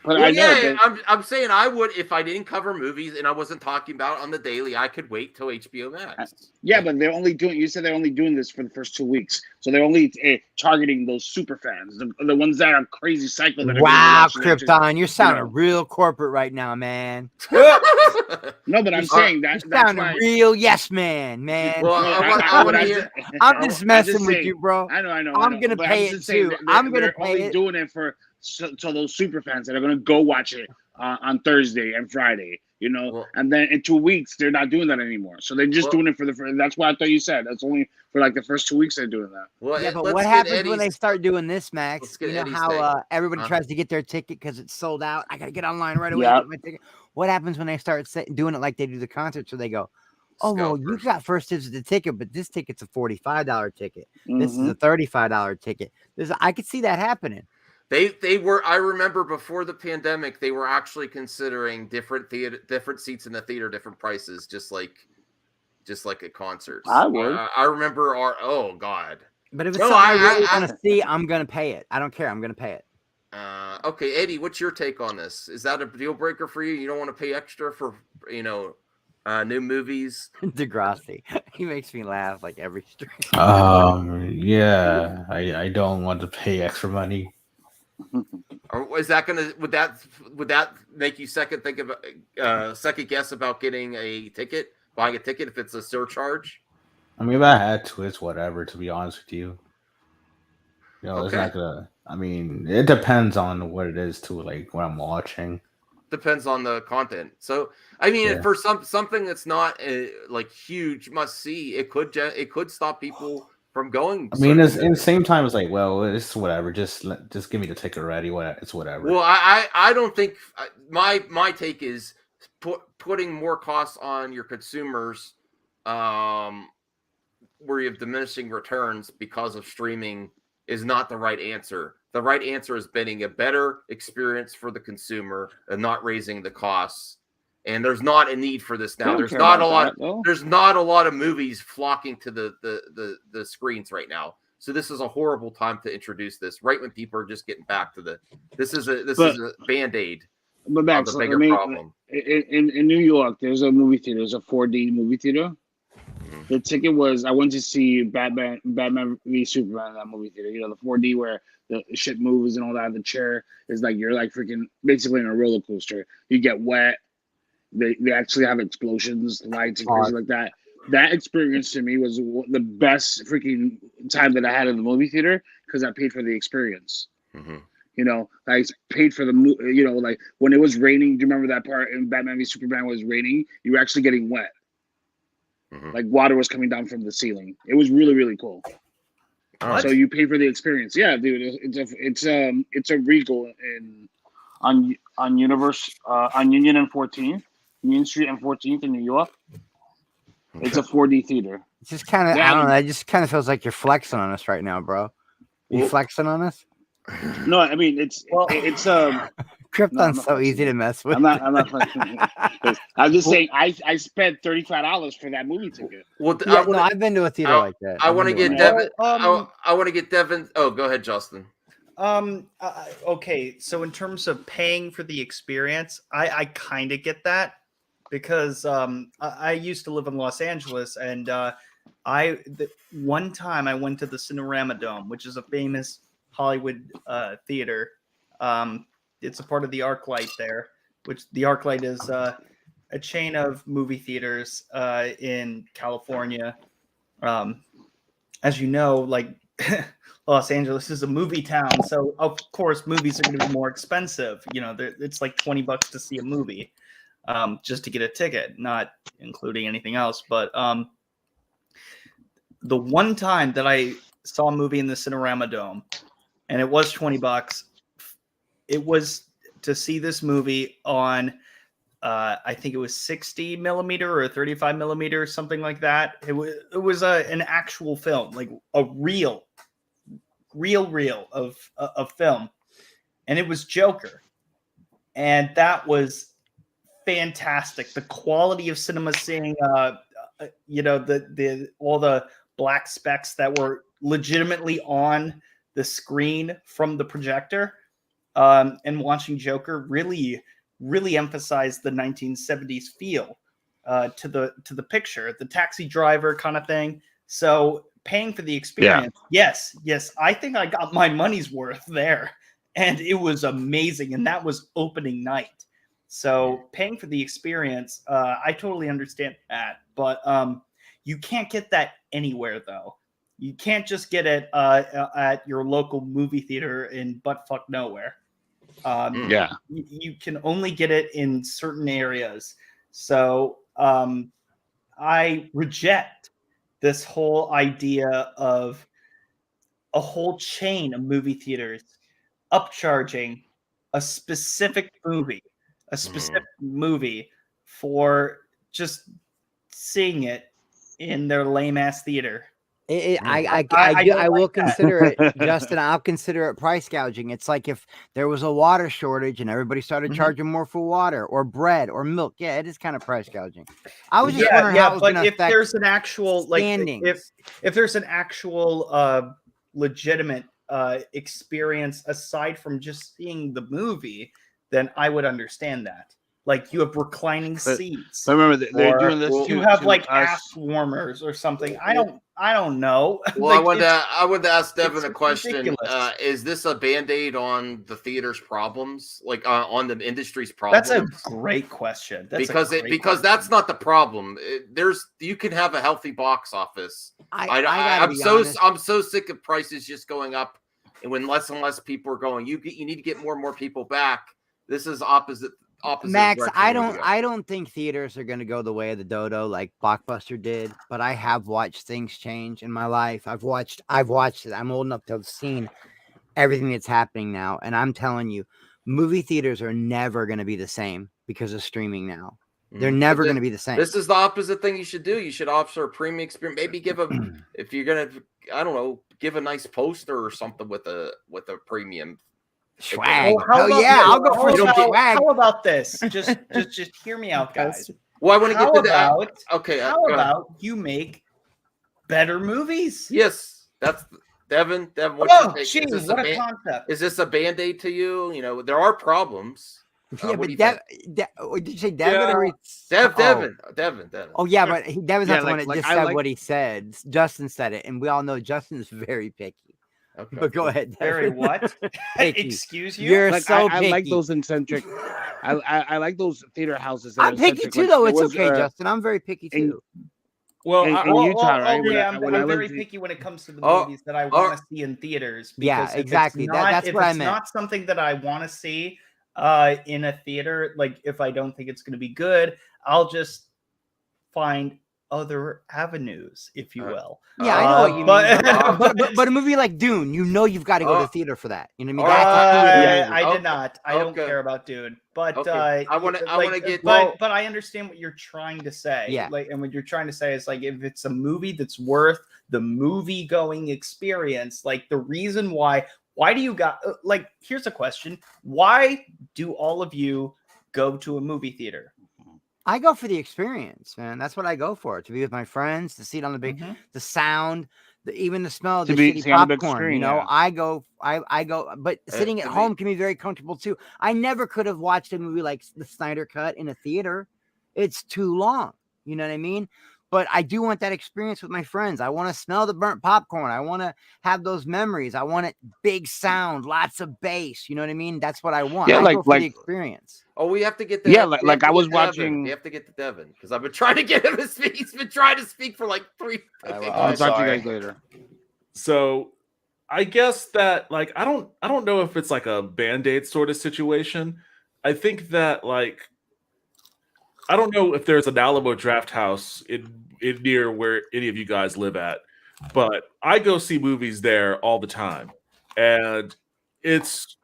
But well, I know, yeah, I'm saying I would if I didn't cover movies and I wasn't talking about on the daily. I could wait till HBO Max. Yeah, but they're only doing. You said they're only doing this for the first 2 weeks, so they're only targeting those super fans, the ones that are crazy psycho. That Wow, Krypton, you're sounding real corporate right now, man. No, but I'm saying that you sound real yes man. Well, I'm just messing with you, bro. I know. I'm gonna pay it too. I'm gonna pay it. Doing it for so those super fans that are gonna go watch it on Thursday and Friday. You know, and then in 2 weeks they're not doing that anymore. So they're just doing it for that's why I thought you said that's only for like the first 2 weeks they're doing that. Well, yeah, but what happens when they start doing this, Max? You know how everybody tries to get their ticket because it's sold out. I gotta get online right away. Get my ticket. What happens when they start doing it like they do the concert? So they go, oh, well, you got first dibs at the ticket, but this ticket's a $45 ticket. This is a $35 ticket. I could see that happening. They were. I remember before the pandemic, they were actually considering different seats in the theater, different prices, just like at concerts. I would. I remember oh god. But if it's something I really want to see, I'm gonna pay it. I don't care. I'm gonna pay it. Okay, Eddie, what's your take on this? Is that a deal breaker for you? You don't want to pay extra for new movies? Degrassi, he makes me laugh like every stream. Yeah, I don't want to pay extra money. Or is that would that make you second guess about getting buying a ticket if it's a surcharge? I mean, if I had to, it's whatever. To be honest with you, it's not gonna. I mean, it depends on what it is too. Like what I'm watching. Depends on the content. So I mean, for something that's not like huge must see, it could stop people from going. I mean, in the same time, it's like, well, it's whatever. Just give me the ticket already. It's whatever. Well, I don't think my take is putting more costs on your consumers, where you have diminishing returns because of streaming is not the right answer. The right answer is getting a better experience for the consumer and not raising the costs. And there's not a need for this now. There's not a lot. There's not a lot of movies flocking to the screens right now. So this is a horrible time to introduce this. Right when people are just getting back to this is a Band-Aid. But Max, the bigger problem. In New York, there's a movie theater. There's a 4D movie theater. The ticket was I went to see Batman v Superman in that movie theater. The 4D where the shit moves and all that. The chair is like you're like freaking basically in a roller coaster. You get wet. They actually have explosions, lights, and crazy like that. That experience to me was the best freaking time that I had in the movie theater because I paid for the experience. I paid for the like when it was raining. Do you remember that part in Batman v Superman was raining? You were actually getting wet. Like water was coming down from the ceiling. It was really, really cool. So you pay for the experience. Yeah, dude. It's a Regal on Union and 14th. Union Street and 14th in New York. It's a 4D theater. It's just kind of, I don't know. It just kind of feels like you're flexing on us right now, bro. You flexing on us? No, I mean it's Krypton's so easy to mess with. I'm not fucking. I'm just saying. I spent $35 for that movie ticket. Well, I've been to a theater like that. I want to get Devin. I want to get Devin. Oh, go ahead, Justin. Okay, so in terms of paying for the experience, I kind of get that because I used to live in Los Angeles, and one time I went to the Cinerama Dome, which is a famous Hollywood theater. It's a part of the ArcLight there, which the ArcLight is a chain of movie theaters in California. As you know, like Los Angeles is a movie town, so of course movies are going to be more expensive. You know, it's like $20 to see a movie, just to get a ticket, not including anything else. But the one time that I saw a movie in the Cinerama Dome, and it was $20, it was to see this movie on, I think it was 60 millimeter or 35 millimeter, something like that. It was an actual film, like a reel of film, and it was Joker, and that was fantastic. The quality of cinema, seeing the all the black specks that were legitimately on the screen from the projector, and watching Joker really emphasized the 1970s feel to the picture, the Taxi Driver kind of thing. So paying for the experience, yes, I think I got my money's worth there, and it was amazing, and that was opening night. So paying for the experience, I totally understand that, but you can't get that anywhere, though. You can't just get it at your local movie theater in buttfuck nowhere. You can only get it in certain areas. So I reject this whole idea of a whole chain of movie theaters upcharging a specific movie for just seeing it in their lame ass theater. I will consider it, Justin. I'll consider it price gouging. It's like if there was a water shortage and everybody started charging more for water or bread or milk. Yeah, it is kind of price gouging. I was just wondering how it was going to affect there's an actual standings. if there's an actual legitimate experience aside from just seeing the movie, then I would understand that. Like you have reclining seats. But remember, they're doing this. You have like ass warmers or something. I don't know. Well, I would ask Devin a question. Is this a Band-Aid on the theater's problems, like on the industry's problems? That's a great question. Because that's not the problem. You can have a healthy box office. I'm so sick of prices just going up, and when less and less people are going, you need to get more and more people back. This is opposite. Max, I don't think theaters are going to go the way of the dodo like Blockbuster did, but I have watched things change in my life. I've watched it. I'm old enough to have seen everything that's happening now, and I'm telling you, movie theaters are never going to be the same because of streaming now. They're never going to be the same. This is the opposite thing you should do. You should offer a premium experience. Maybe give if you're going to, I don't know, give a nice poster or something with a premium swag. I'll go for some swag. How about this? Just hear me out, guys. Well, I want to get to that. Okay. How about you make better movies? Yes, that's Devin. What a concept! Is this a Band-Aid to you? You know, there are problems. Yeah, but did you say Devin or Devin? Oh yeah, but Devin's not the one that just said what he said. Justin said it, and we all know Justin is very picky. Okay. But go ahead. Very what? Excuse you? You're so I picky. like those eccentric. I like those theater houses. I'm picky too, though. It's okay, Justin. I'm very picky too. Well, in Utah, right? I'm very picky when it comes to the movies that I want to see in theaters. Yeah, exactly. That's what I meant. If it's not something that I want to see in a theater, like if I don't think it's going to be good, I'll just find other avenues, if you will. Yeah, I know what you mean. But a movie like Dune, you've got to go to the theater for that. You know what I mean? I did not. I don't care about Dune. But I want to get. But I understand what you're trying to say. Yeah. And what you're trying to say is like if it's a movie that's worth the movie going experience, like the reason why Why do you got like? Here's a question: why do all of you go to a movie theater? I go for the experience, man. That's what I go for. To be with my friends, to see it on the big, the sound, even the smell of the shitty see on the big popcorn. screen, You know, yeah. I go, but sitting at home can be very comfortable too. I never could have watched a movie like the Snyder Cut in a theater. It's too long. You know what I mean? But I do want that experience with my friends. I want to smell the burnt popcorn. I want to have those memories. I want it big sound, lots of bass. You know what I mean? That's what I want. Yeah, I go for the experience. Oh, we have to get Yeah, we like have to I was get Devin. watching. We have to get to Devin because I've been trying to get him to speak. He's been trying to speak for like 3. I'll talk to you guys later. So I guess that like I don't know if it's like a Band-Aid sort of situation. I think that like I don't know if there's an Alamo Draft House in near where any of you guys live at, but I go see movies there all the time. And it's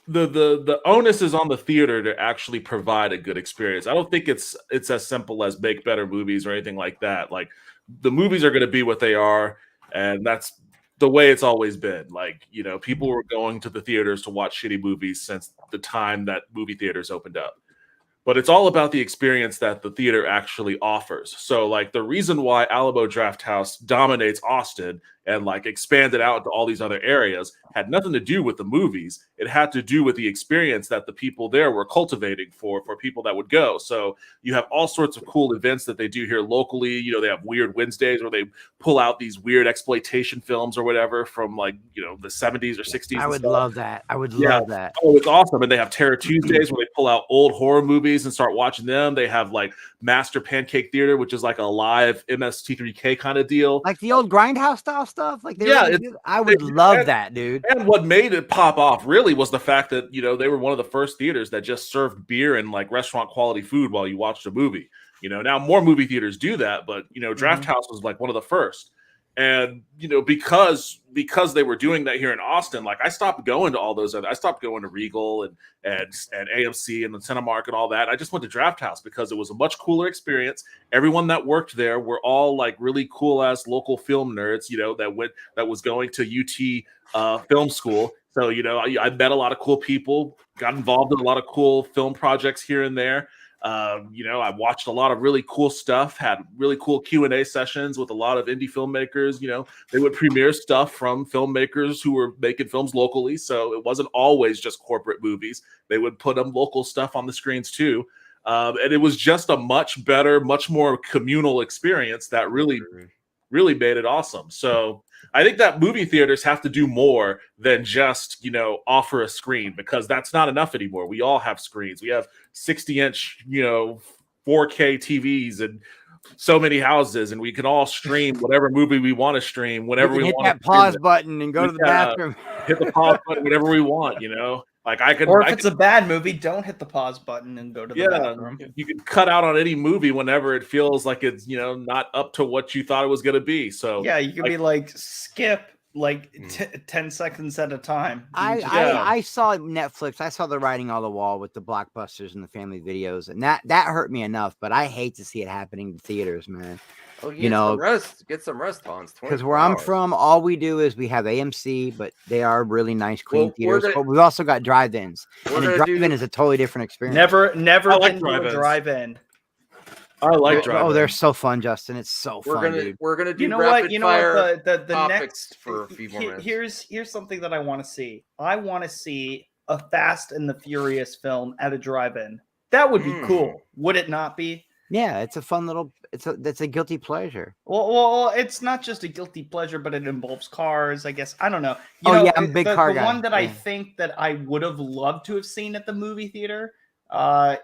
the onus is on the theater to actually provide a good experience. I don't think it's as simple as make better movies or anything like that. Like the movies are going to be what they are, and that's the way it's always been. Like, you know, people were going to the theaters to watch shitty movies since the time that movie theaters opened up. But it's all about the experience that the theater actually offers. So like the reason why Alamo Draft House dominates Austin and like expanded out to all these other areas had nothing to do with the movies. It had to do with the experience that the people there were cultivating for people that would go. So you have all sorts of cool events that they do here locally. You know, they have Weird Wednesdays where they pull out these weird exploitation films or whatever from like, you know, the 70s or 60s. I would love that. I would love that. Oh, it's awesome. And they have Terror Tuesdays where they pull out old horror movies and start watching them. They have like Master Pancake Theater, which is like a live MST3K kind of deal. Like the old Grindhouse style stuff. Like I would and love that, dude. And what made it pop off really was the fact that, you know, they were one of the first theaters that just served beer and like restaurant quality food while you watched a movie. You know, now more movie theaters do that, but you know, Draft House was like one of the first. And you know, because they were doing that here in Austin, like I stopped going to all those other. I stopped going to Regal and AMC and the Cinemark and all that. I just went to Draft House because it was a much cooler experience. Everyone that worked there were all like really cool ass local film nerds, you know, that was going to UT film school. So you know, I met a lot of cool people, got involved in a lot of cool film projects here and there. You know, I watched a lot of really cool stuff, had really cool Q&A sessions with a lot of indie filmmakers. You know, they would premiere stuff from filmmakers who were making films locally. So it wasn't always just corporate movies. They would put local stuff on the screens too. And it was just a much better, much more communal experience that really made it awesome. So I think that movie theaters have to do more than just, you know, offer a screen, because that's not enough anymore. We all have screens. We have 60-inch, you know, 4K TVs and so many houses, and we can all stream whatever movie we want to stream whenever we want. Hit that pause button and go to the bathroom. Hit the pause button whenever we want, you know. Like I could, or if it's a bad movie, don't hit the pause button and go to the bathroom. You can cut out on any movie whenever it feels like it's, you know, not up to what you thought it was going to be. So yeah, you can be like skip like 10 seconds at a time. I saw Netflix. I saw the writing on the wall with the blockbusters and the family videos, and that hurt me enough. But I hate to see it happening in theaters, man. Oh, you know, get some rest on. Because where I'm from, all we do is we have AMC, but they are really nice, clean theaters. But we've also got drive-ins, and the drive-in is a totally different experience. Never been to a drive-in. I like drive-in. Oh, they're so fun, Justin. It's so fun, dude. We're gonna do. You know what? The next for a few more minutes. Here's something that I want to see. I want to see a Fast and the Furious film at a drive-in. That would be cool. Would it not be? Yeah, it's a fun little. It's a guilty pleasure. Well, it's not just a guilty pleasure, but it involves cars. I guess I don't know. Yeah, I'm a big car guy. The one that I think that I would have loved to have seen at the movie theater,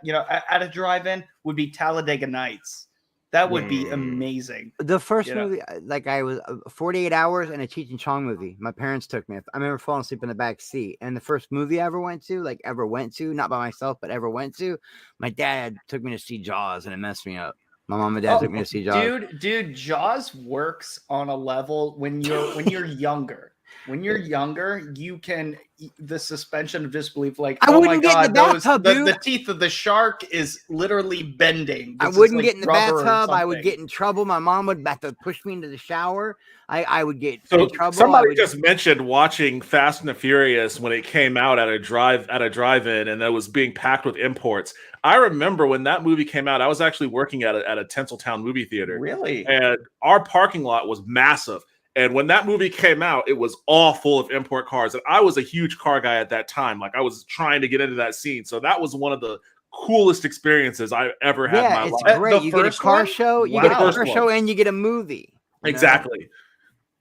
you know, at a drive-in, would be Talladega Nights. That would be amazing. The first movie, like I was 48 Hours and a Cheech and Chong movie. My parents took me. I remember falling asleep in the back seat. And the first movie I ever went to, not by myself, but ever went to, my dad took me to see Jaws, and it messed me up. My mom and dad took me to see Jaws. Dude, Jaws works on a level when you're younger. When you're younger, you can the suspension of disbelief, like, I oh my wouldn't get in god, the bathtub, the dude. teeth of the shark is literally bending. I This is wouldn't like get in the rubber or bathtub. I would something. get in trouble. My mom would have to push me into the shower. I would get So in trouble. somebody just mentioned watching Fast and the Furious when it came out at a drive-in, and that was being packed with imports. I remember when that movie came out, I was actually working at a Tinseltown movie theater. Really? And our parking lot was massive. And when that movie came out, it was all full of import cars. And I was a huge car guy at that time. Like, I was trying to get into that scene. So that was one of the coolest experiences I ever had in my it's life. great. You get a car show, you get a car show, and you get a movie. Exactly.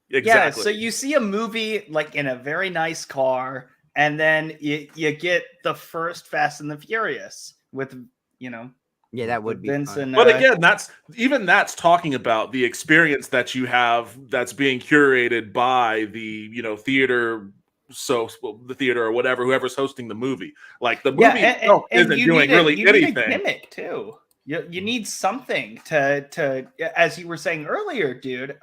Yeah, so you see a movie like in a very nice car, and then you get the first Fast and the Furious with, Yeah, that would be Vincent. But again, that's talking about the experience that you have that's being curated by the theater, the theater or whatever, whoever's hosting the movie. Like the movie itself isn't doing really anything. Need a gimmick too. You need something to, as you were saying earlier, dude.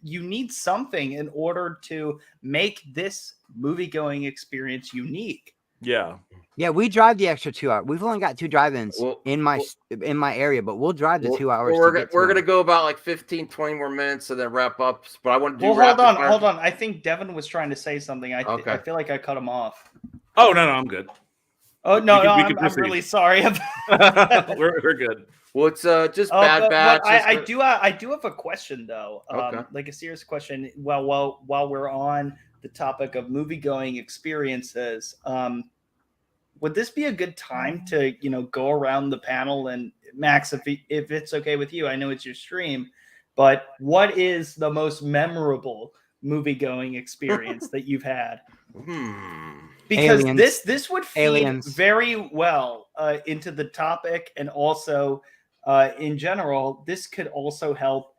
You need something in order to make this movie-going experience unique. Yeah, we drive the extra 2 hours. We've only got 2 drive-ins in my area, but we'll drive the 2 hours. We're gonna go about like 15, 20 more minutes and then wrap up. But I want to do. Well, hold on. I think Devin was trying to say something. I feel like I cut him off. Oh no, I'm good. Oh no, I'm really sorry. We're good. Well, it's just bad batch. I do have a question though. Like a serious question. While we're on the topic of movie-going experiences, would this be a good time to go around the panel? And Max, if it's okay with you, I know it's your stream, but what is the most memorable movie-going experience that you've had? Because Aliens. this would feed Aliens. very well into the topic, and also in general, this could also help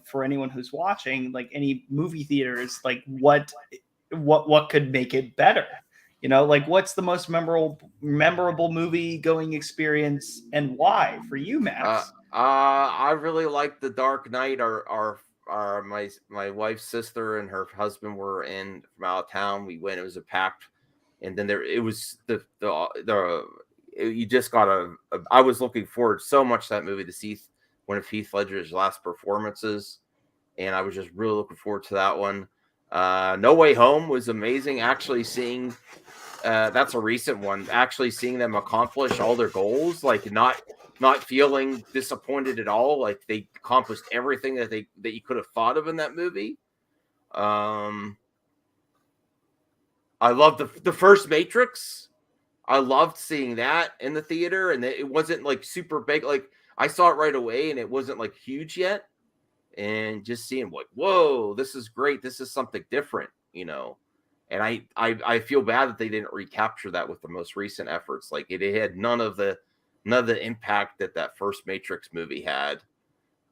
for anyone who's watching, like any movie theaters, like what could make it better. Like what's the most memorable movie going experience and why for you, Max? I really like The Dark Knight. My wife's sister and her husband were in from out of town. We went. It was a packed, and then it was you just got I was looking forward so much to that movie to see one of Heath Ledger's last performances, and I was just really looking forward to that one. No Way Home was amazing. Actually seeing that's a recent one. Actually seeing them accomplish all their goals, like not feeling disappointed at all. Like they accomplished everything that you could have thought of in that movie. I loved the first Matrix. I loved seeing that in the theater, and it wasn't like super big. Like I saw it right away, and it wasn't like huge yet. And just seeing like, whoa, this is great. This is something different, And I feel bad that they didn't recapture that with the most recent efforts. Like it had none of the impact that first Matrix movie had.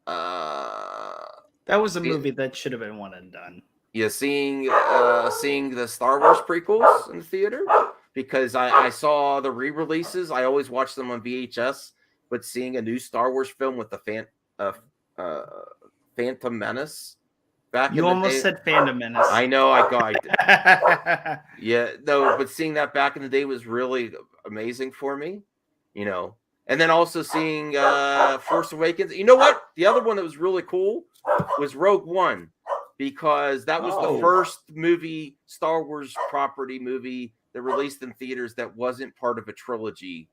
That was a movie that should have been one and done. Yeah, seeing the Star Wars prequels in the theater, because I saw the re-releases. I always watch them on VHS, but seeing a new Star Wars film with the Phantom Menace back. You almost said Phantom Menace. I know. Yeah, no, but seeing that back in the day was really amazing for me, And then also seeing Force Awakens. You know what? The other one that was really cool was Rogue One, because that was the first movie, Star Wars property movie that released in theaters that wasn't part of a trilogy,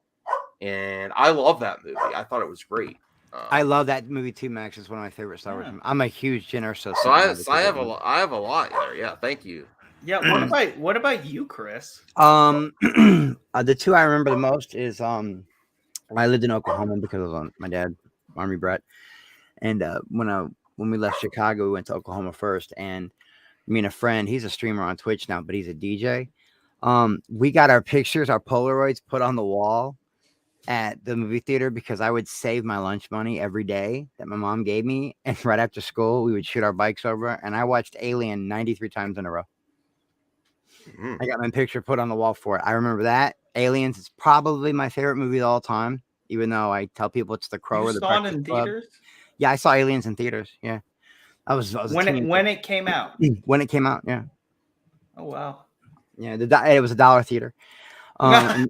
and I love that movie. I thought it was great. I love that movie too, Max. It's one of my favorite Star Wars movies. I'm a huge Jen Erso. So I have a lot there. Yeah, thank you. Yeah. What about you, Chris? The two I remember the most is I lived in Oklahoma because of my dad, Army brat, and when we left Chicago, we went to Oklahoma first, and me and a friend, he's a streamer on Twitch now, but he's a DJ. We got our pictures, our Polaroids put on the wall at the movie theater because I would save my lunch money every day that my mom gave me. And right after school, we would shoot our bikes over. And I watched Alien 93 times in a row. I got my picture put on the wall for it. I remember that. Aliens is probably my favorite movie of all time, even though I tell people it's The Crow or The Breakfast Breakfast in Club. theaters? Yeah, I saw Aliens in theaters. Yeah. I was when it came out. When it came out, yeah. Oh wow. Yeah, it was a dollar theater. And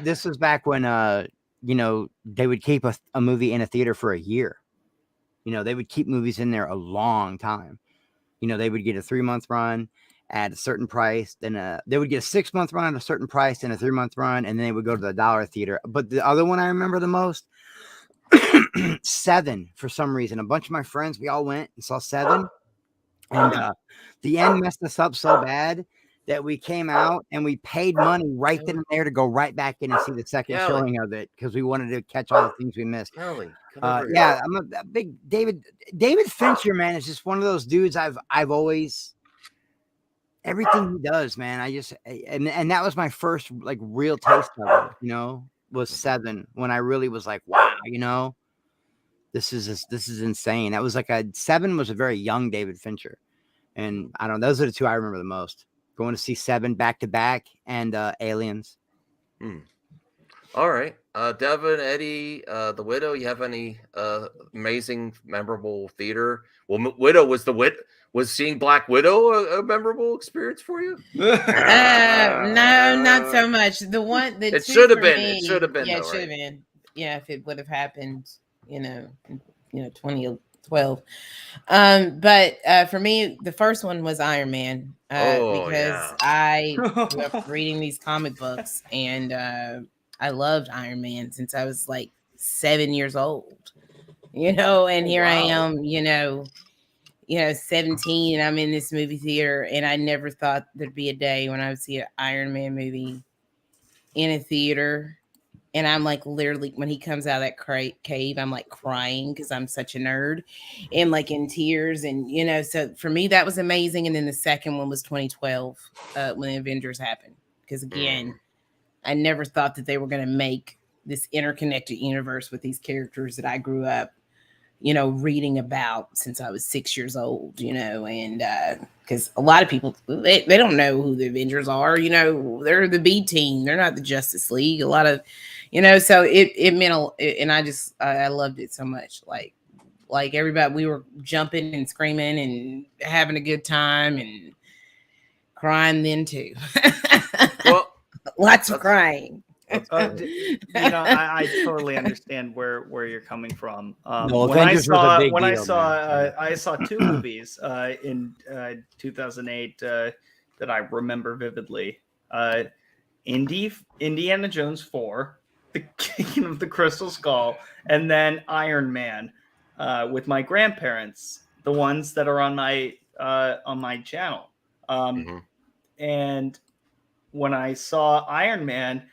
this was back when they would keep a movie in a theater for a year. They would keep movies in there a long time. They would get a 3-month run at a certain price, then they would get a 6-month run at a certain price and a 3-month run, and then they would go to the dollar theater. But the other one I remember the most, Seven, for some reason. A bunch of my friends, we all went and saw Seven, and the end messed us up so bad that we came out and we paid money right then and there to go right back in and see the second showing of it because we wanted to catch all the things we missed. Yeah, I'm a big David Fincher, man, is just one of those dudes I've always, everything he does, man. And that was my first like real taste of it, was Seven, when I really was like, wow, this is insane. That was Seven was a very young David Fincher. And I don't know, those are the two I remember the most. Going to see Seven back to back and Aliens. All right. Devin, Eddie, The Widow, you have any amazing, memorable theater? Well, Widow was seeing Black Widow a memorable experience for you? No, not so much. It should have been. It should have been. Yeah, it should have been. Yeah, if it would have happened, 2012. But for me, the first one was Iron Man because I grew up reading these comic books, and I loved Iron Man since I was like 7 years old. And here I am, 17, and I'm in this movie theater, and I never thought there'd be a day when I would see an Iron Man movie in a theater. And I'm like, literally, when he comes out of that cave, I'm like crying because I'm such a nerd and like in tears. And, so for me, that was amazing. And then the second one was 2012 when the Avengers happened. Because again, I never thought that they were going to make this interconnected universe with these characters that I grew up, reading about since I was 6 years old, and because a lot of people, they don't know who the Avengers are, they're the B team. They're not the Justice League. A lot of, so it meant, and I loved it so much. Like everybody, we were jumping and screaming and having a good time and crying then too. Well, lots of crying. I totally understand where you're coming from. When I saw two movies in 2008 that I remember vividly. Indiana Jones 4, The Kingdom of the Crystal Skull, and then Iron Man with my grandparents, the ones that are on my channel. And when I saw Iron Man,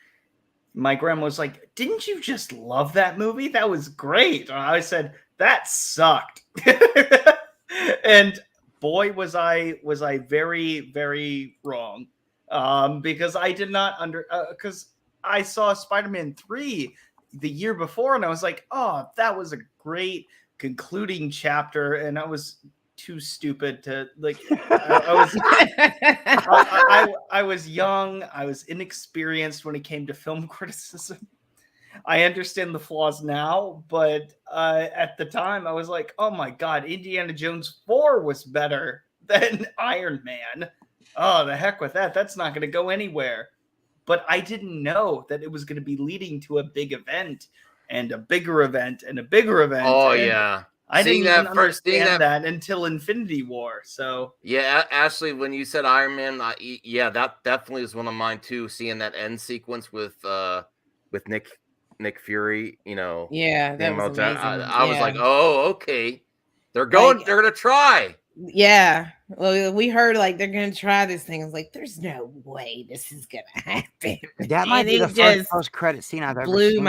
my grandma was like, "Didn't you just love that movie? That was great." And I said, "That sucked." And boy, was I very, very wrong. Because I did not because I saw Spider-Man 3 the year before, and I was like, "Oh, that was a great concluding chapter," and I was too stupid to like. I was young. I was inexperienced when it came to film criticism. I understand the flaws now, but at the time, I was like, "Oh my God, Indiana Jones 4 was better than Iron Man." Oh, the heck with that. That's not going to go anywhere. But I didn't know that it was going to be leading to a big event and a bigger event and a bigger event. Oh, and yeah. I didn't even understand that until Infinity War. So yeah, Ashley, when you said Iron Man, that definitely is one of mine too. Seeing that end sequence with Nick Fury, Yeah, that was amazing. I was like, oh, okay, they're gonna try. Yeah, well, we heard like they're gonna try this thing. I was like, there's no way this is gonna happen. That might be the first post-credit scene I've ever seen.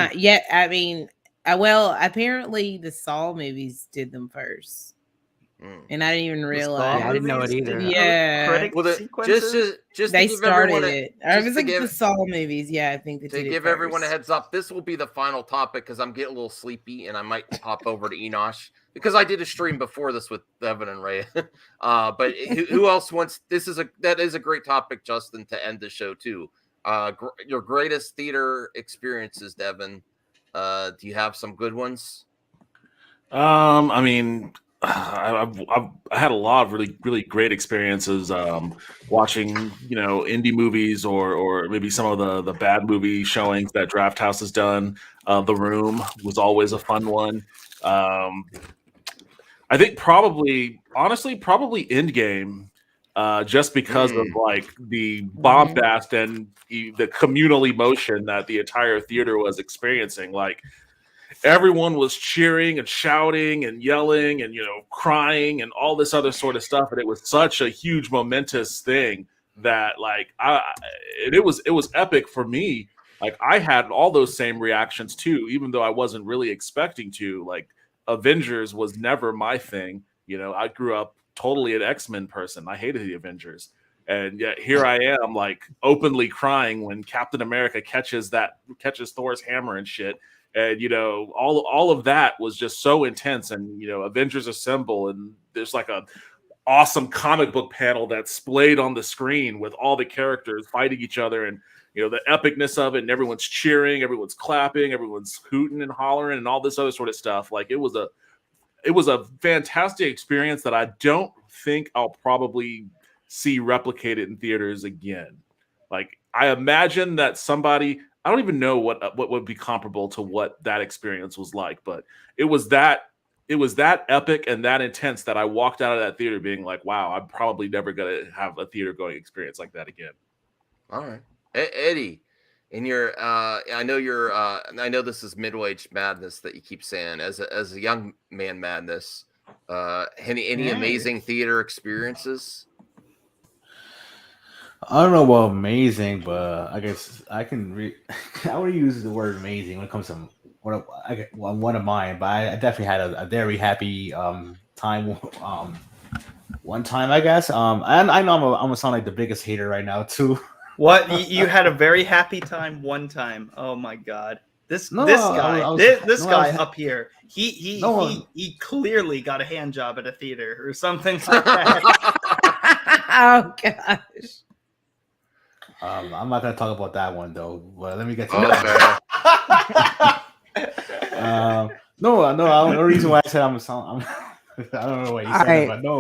I mean, well, apparently the Saw movies did them first. And I didn't even realize. I didn't know it either. Yeah, Just they to give started it. It was like the Saw movies. Yeah, I think they did. To give everyone a heads up, this will be the final topic because I'm getting a little sleepy and I might pop over to Enosh because I did a stream before this with Devin and Ray. But who else wants? That is a great topic, Justin, to end the show too. Your greatest theater experiences, Devin. Do you have some good ones? I mean, I've had a lot of really great experiences watching indie movies or maybe some of the bad movie showings that Draft House has done. The Room was always a fun one. I think honestly, probably Endgame, just because of like the bombast and the communal emotion that the entire theater was experiencing. Like everyone was cheering and shouting and yelling and crying and all this other sort of stuff, and it was such a huge momentous thing that it was epic for me. Like I had all those same reactions too, even though I wasn't really expecting to. Like Avengers was never my thing. I grew up totally an X-Men person. I hated the Avengers, and yet here I am, like openly crying when Captain America catches Thor's hammer and shit. And all of that was just so intense. And Avengers Assemble, and there's like a awesome comic book panel that's splayed on the screen with all the characters fighting each other, and the epicness of it, and everyone's cheering, everyone's clapping, everyone's hooting and hollering, and all this other sort of stuff. Like it was a fantastic experience that I don't think I'll probably see replicated in theaters again. Like I imagine that I don't even know what would be comparable to what that experience was like, but it was that epic and that intense that I walked out of that theater being like, wow, I'm probably never going to have a theater going experience like that again. All right. Eddie, in your I know this is middle-aged madness that you keep saying, as a young man madness, any amazing theater experiences? I don't know about amazing, but I guess I can I would use the word amazing when it comes to one of mine. But I definitely had a very happy time one time, I guess. And I know I'm gonna sound like the biggest hater right now too. What you had a very happy time one time? Oh my god, this guy up here, he clearly got a hand job at a theater or something like that. Oh gosh. I'm not gonna talk about that one though. But let me get to that. No. The reason why I said I don't know what you said, but no.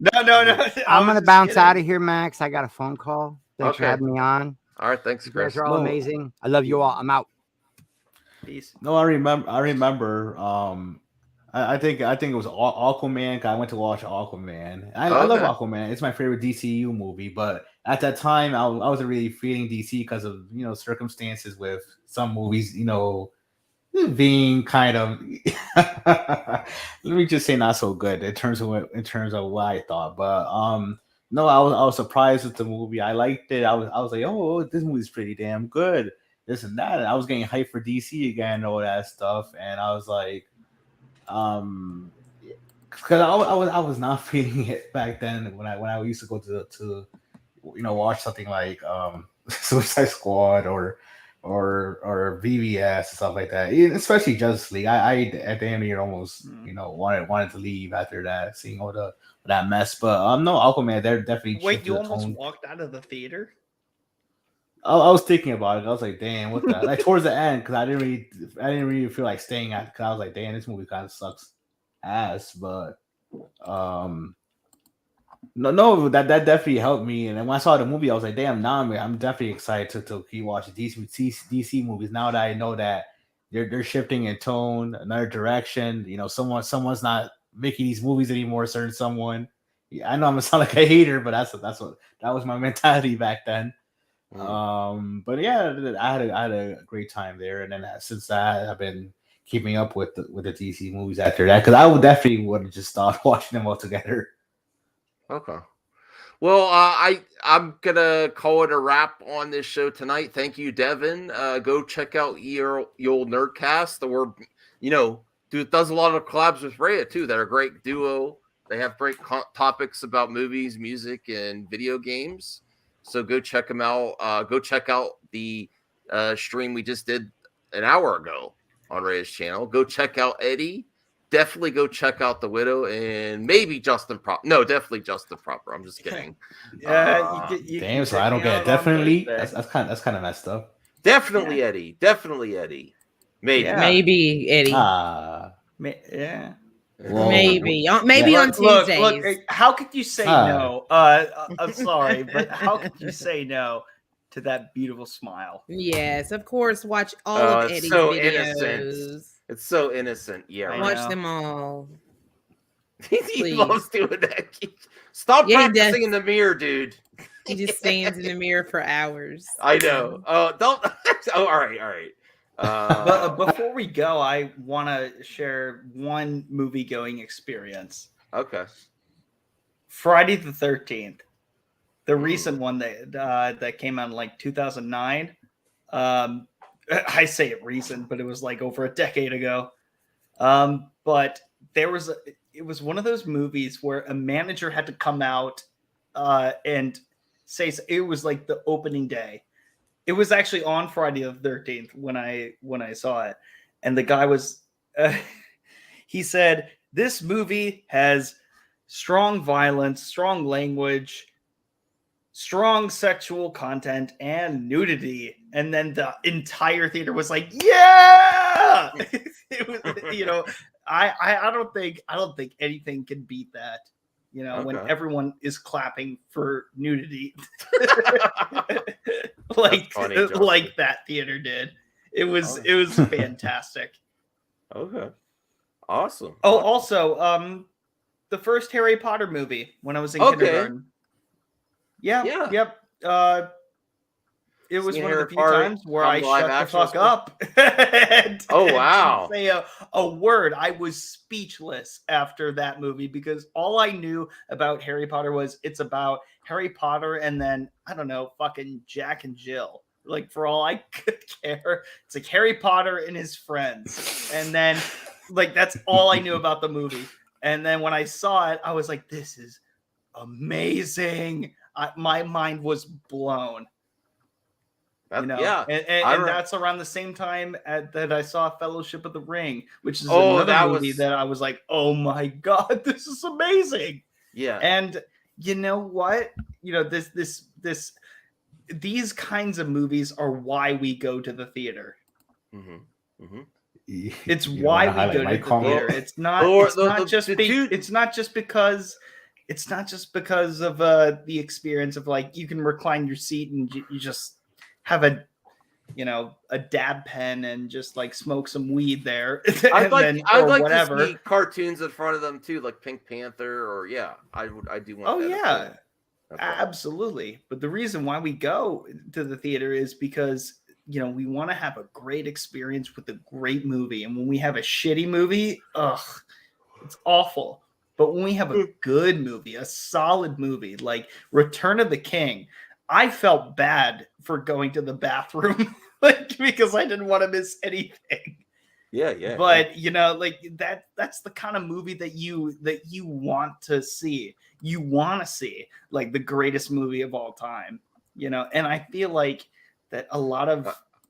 No. I'm gonna bounce out of here, Max. I got a phone call. Thanks for having me on. All right, thanks, Chris. You guys are all amazing. I love you all. I'm out. Peace. No, I remember. I think it was Aquaman. I went to watch Aquaman. I love Aquaman. It's my favorite DCU movie. But at that time, I wasn't really feeling DC because of circumstances with some movies. Being kind of let me just say not so good in terms of what I thought. But no, I was surprised with the movie. I liked it. I was like, oh, this movie's pretty damn good. This and that. And I was getting hyped for DC again and all that stuff. And I was like, because I was not feeling it back then when I used to go to watch something like Suicide Squad or VVS and stuff like that, especially Justice League. I at the end of the year almost wanted to leave after that, seeing all that mess. But no, Aquaman, they're definitely wait. You almost walked out of the theater? I was thinking about it. I was like, damn, what the like towards the end, because I didn't really feel like staying at, because I was like, damn, this movie kind of sucks ass. But no, that definitely helped me. And then when I saw the movie, I was like, damn, now I'm definitely excited to keep watching DC movies. Now that I know that they're shifting in tone, another direction. Someone's not making these movies anymore. Certain someone. Yeah, I know I'm gonna sound like a hater, but that was my mentality back then. But yeah, I had a great time there, and then since that, I've been keeping up with the DC movies after that, because I would have just stopped watching them all together. Okay. Well, I'm gonna call it a wrap on this show tonight. Thank you, Devin. Go check out your old Nerdcast, or does a lot of collabs with Rhea too. That are a great duo. They have great topics about movies, music, and video games. So go check them out. Go check out the stream we just did an hour ago on Ray's channel. Go check out Eddie. Definitely go check out The Widow, and maybe Justin Proper. No, definitely Justin Proper. I'm just kidding. Yeah, damn. So I don't get it. Definitely. That's kind of messed up. Definitely Eddie. Definitely Eddie. Maybe. Yeah. Maybe Eddie. Yeah. Maybe on Look, Tuesdays. how could you say no? I'm sorry, but how could you say no to that beautiful smile? Yes, of course. Watch all of It's Eddie's so videos. innocent. It's so innocent. Yeah, Watch them all. He Please. loves doing that. Stop Yeah, he practicing does. in the mirror, dude. He just stands in the mirror for hours. I know. Oh, don't. Oh, all right. But before we go, I want to share one movie going experience. Okay. Friday the 13th, the recent one that came out in like 2009. I say it recent, but it was like over a decade ago. But it was one of those movies where a manager had to come out and say it was like the opening day. It was actually on Friday the 13th when I saw it, and the guy was he said this movie has strong violence, strong language, strong sexual content, and nudity. And then the entire theater was like, yeah. It was, I don't think anything can beat that. When everyone is clapping for nudity, like that theater did. It was fantastic. Okay, awesome. Oh, also, the first Harry Potter movie when I was in kindergarten. Yeah. Yep. It was one of the few times where I shut the fuck up. Oh, wow. Say a word. I was speechless after that movie because all I knew about Harry Potter was it's about Harry Potter and then, I don't know, fucking Jack and Jill. Like, for all I could care, it's like Harry Potter and his friends. And then, like, that's all I knew about the movie. And then when I saw it, I was like, this is amazing. My mind was blown. And that's around the same time that I saw Fellowship of the Ring, which is another movie that I was like, oh my God, this is amazing. Yeah. And you know what? These kinds of movies are why we go to the theater. Mm-hmm. Mm-hmm. It's why we go to the theater. It's not just because of the experience of like you can recline your seat and you just have a dab pen and just like smoke some weed there. I'd like whatever. to see cartoons in front of them too, like Pink Panther or I do want. Oh that yeah, absolutely. But the reason why we go to the theater is because we want to have a great experience with a great movie, and when we have a shitty movie, it's awful. But when we have a good movie, a solid movie like Return of the King, I felt bad for going to the bathroom because I didn't want to miss anything. Yeah. But that's the kind of movie that you want to see. You want to see like the greatest movie of all time. And I feel like that a lot of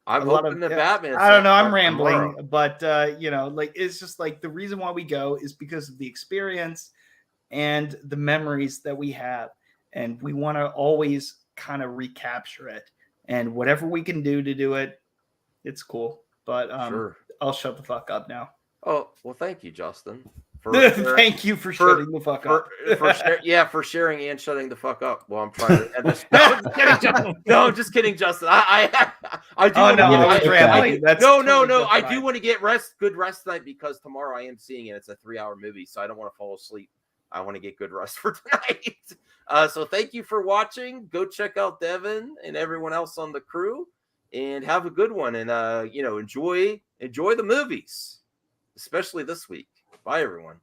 Batman. I don't know. I'm rambling, but it's just like the reason why we go is because of the experience and the memories that we have, and we want to always kind of recapture it. And whatever we can do to do it, it's cool. But sure. I'll shut the fuck up now. Oh well, thank you, Justin. Thank you for shutting the fuck up. For sharing and shutting the fuck up. Well, I'm trying to end this. No, I'm just kidding, Justin. I do. I do want to get good rest tonight because tomorrow I am seeing it. It's a 3-hour movie, so I don't want to fall asleep. I want to get good rest for tonight. So thank you for watching. Go check out Devin and everyone else on the crew, and have a good one. And enjoy the movies, especially this week. Bye, everyone.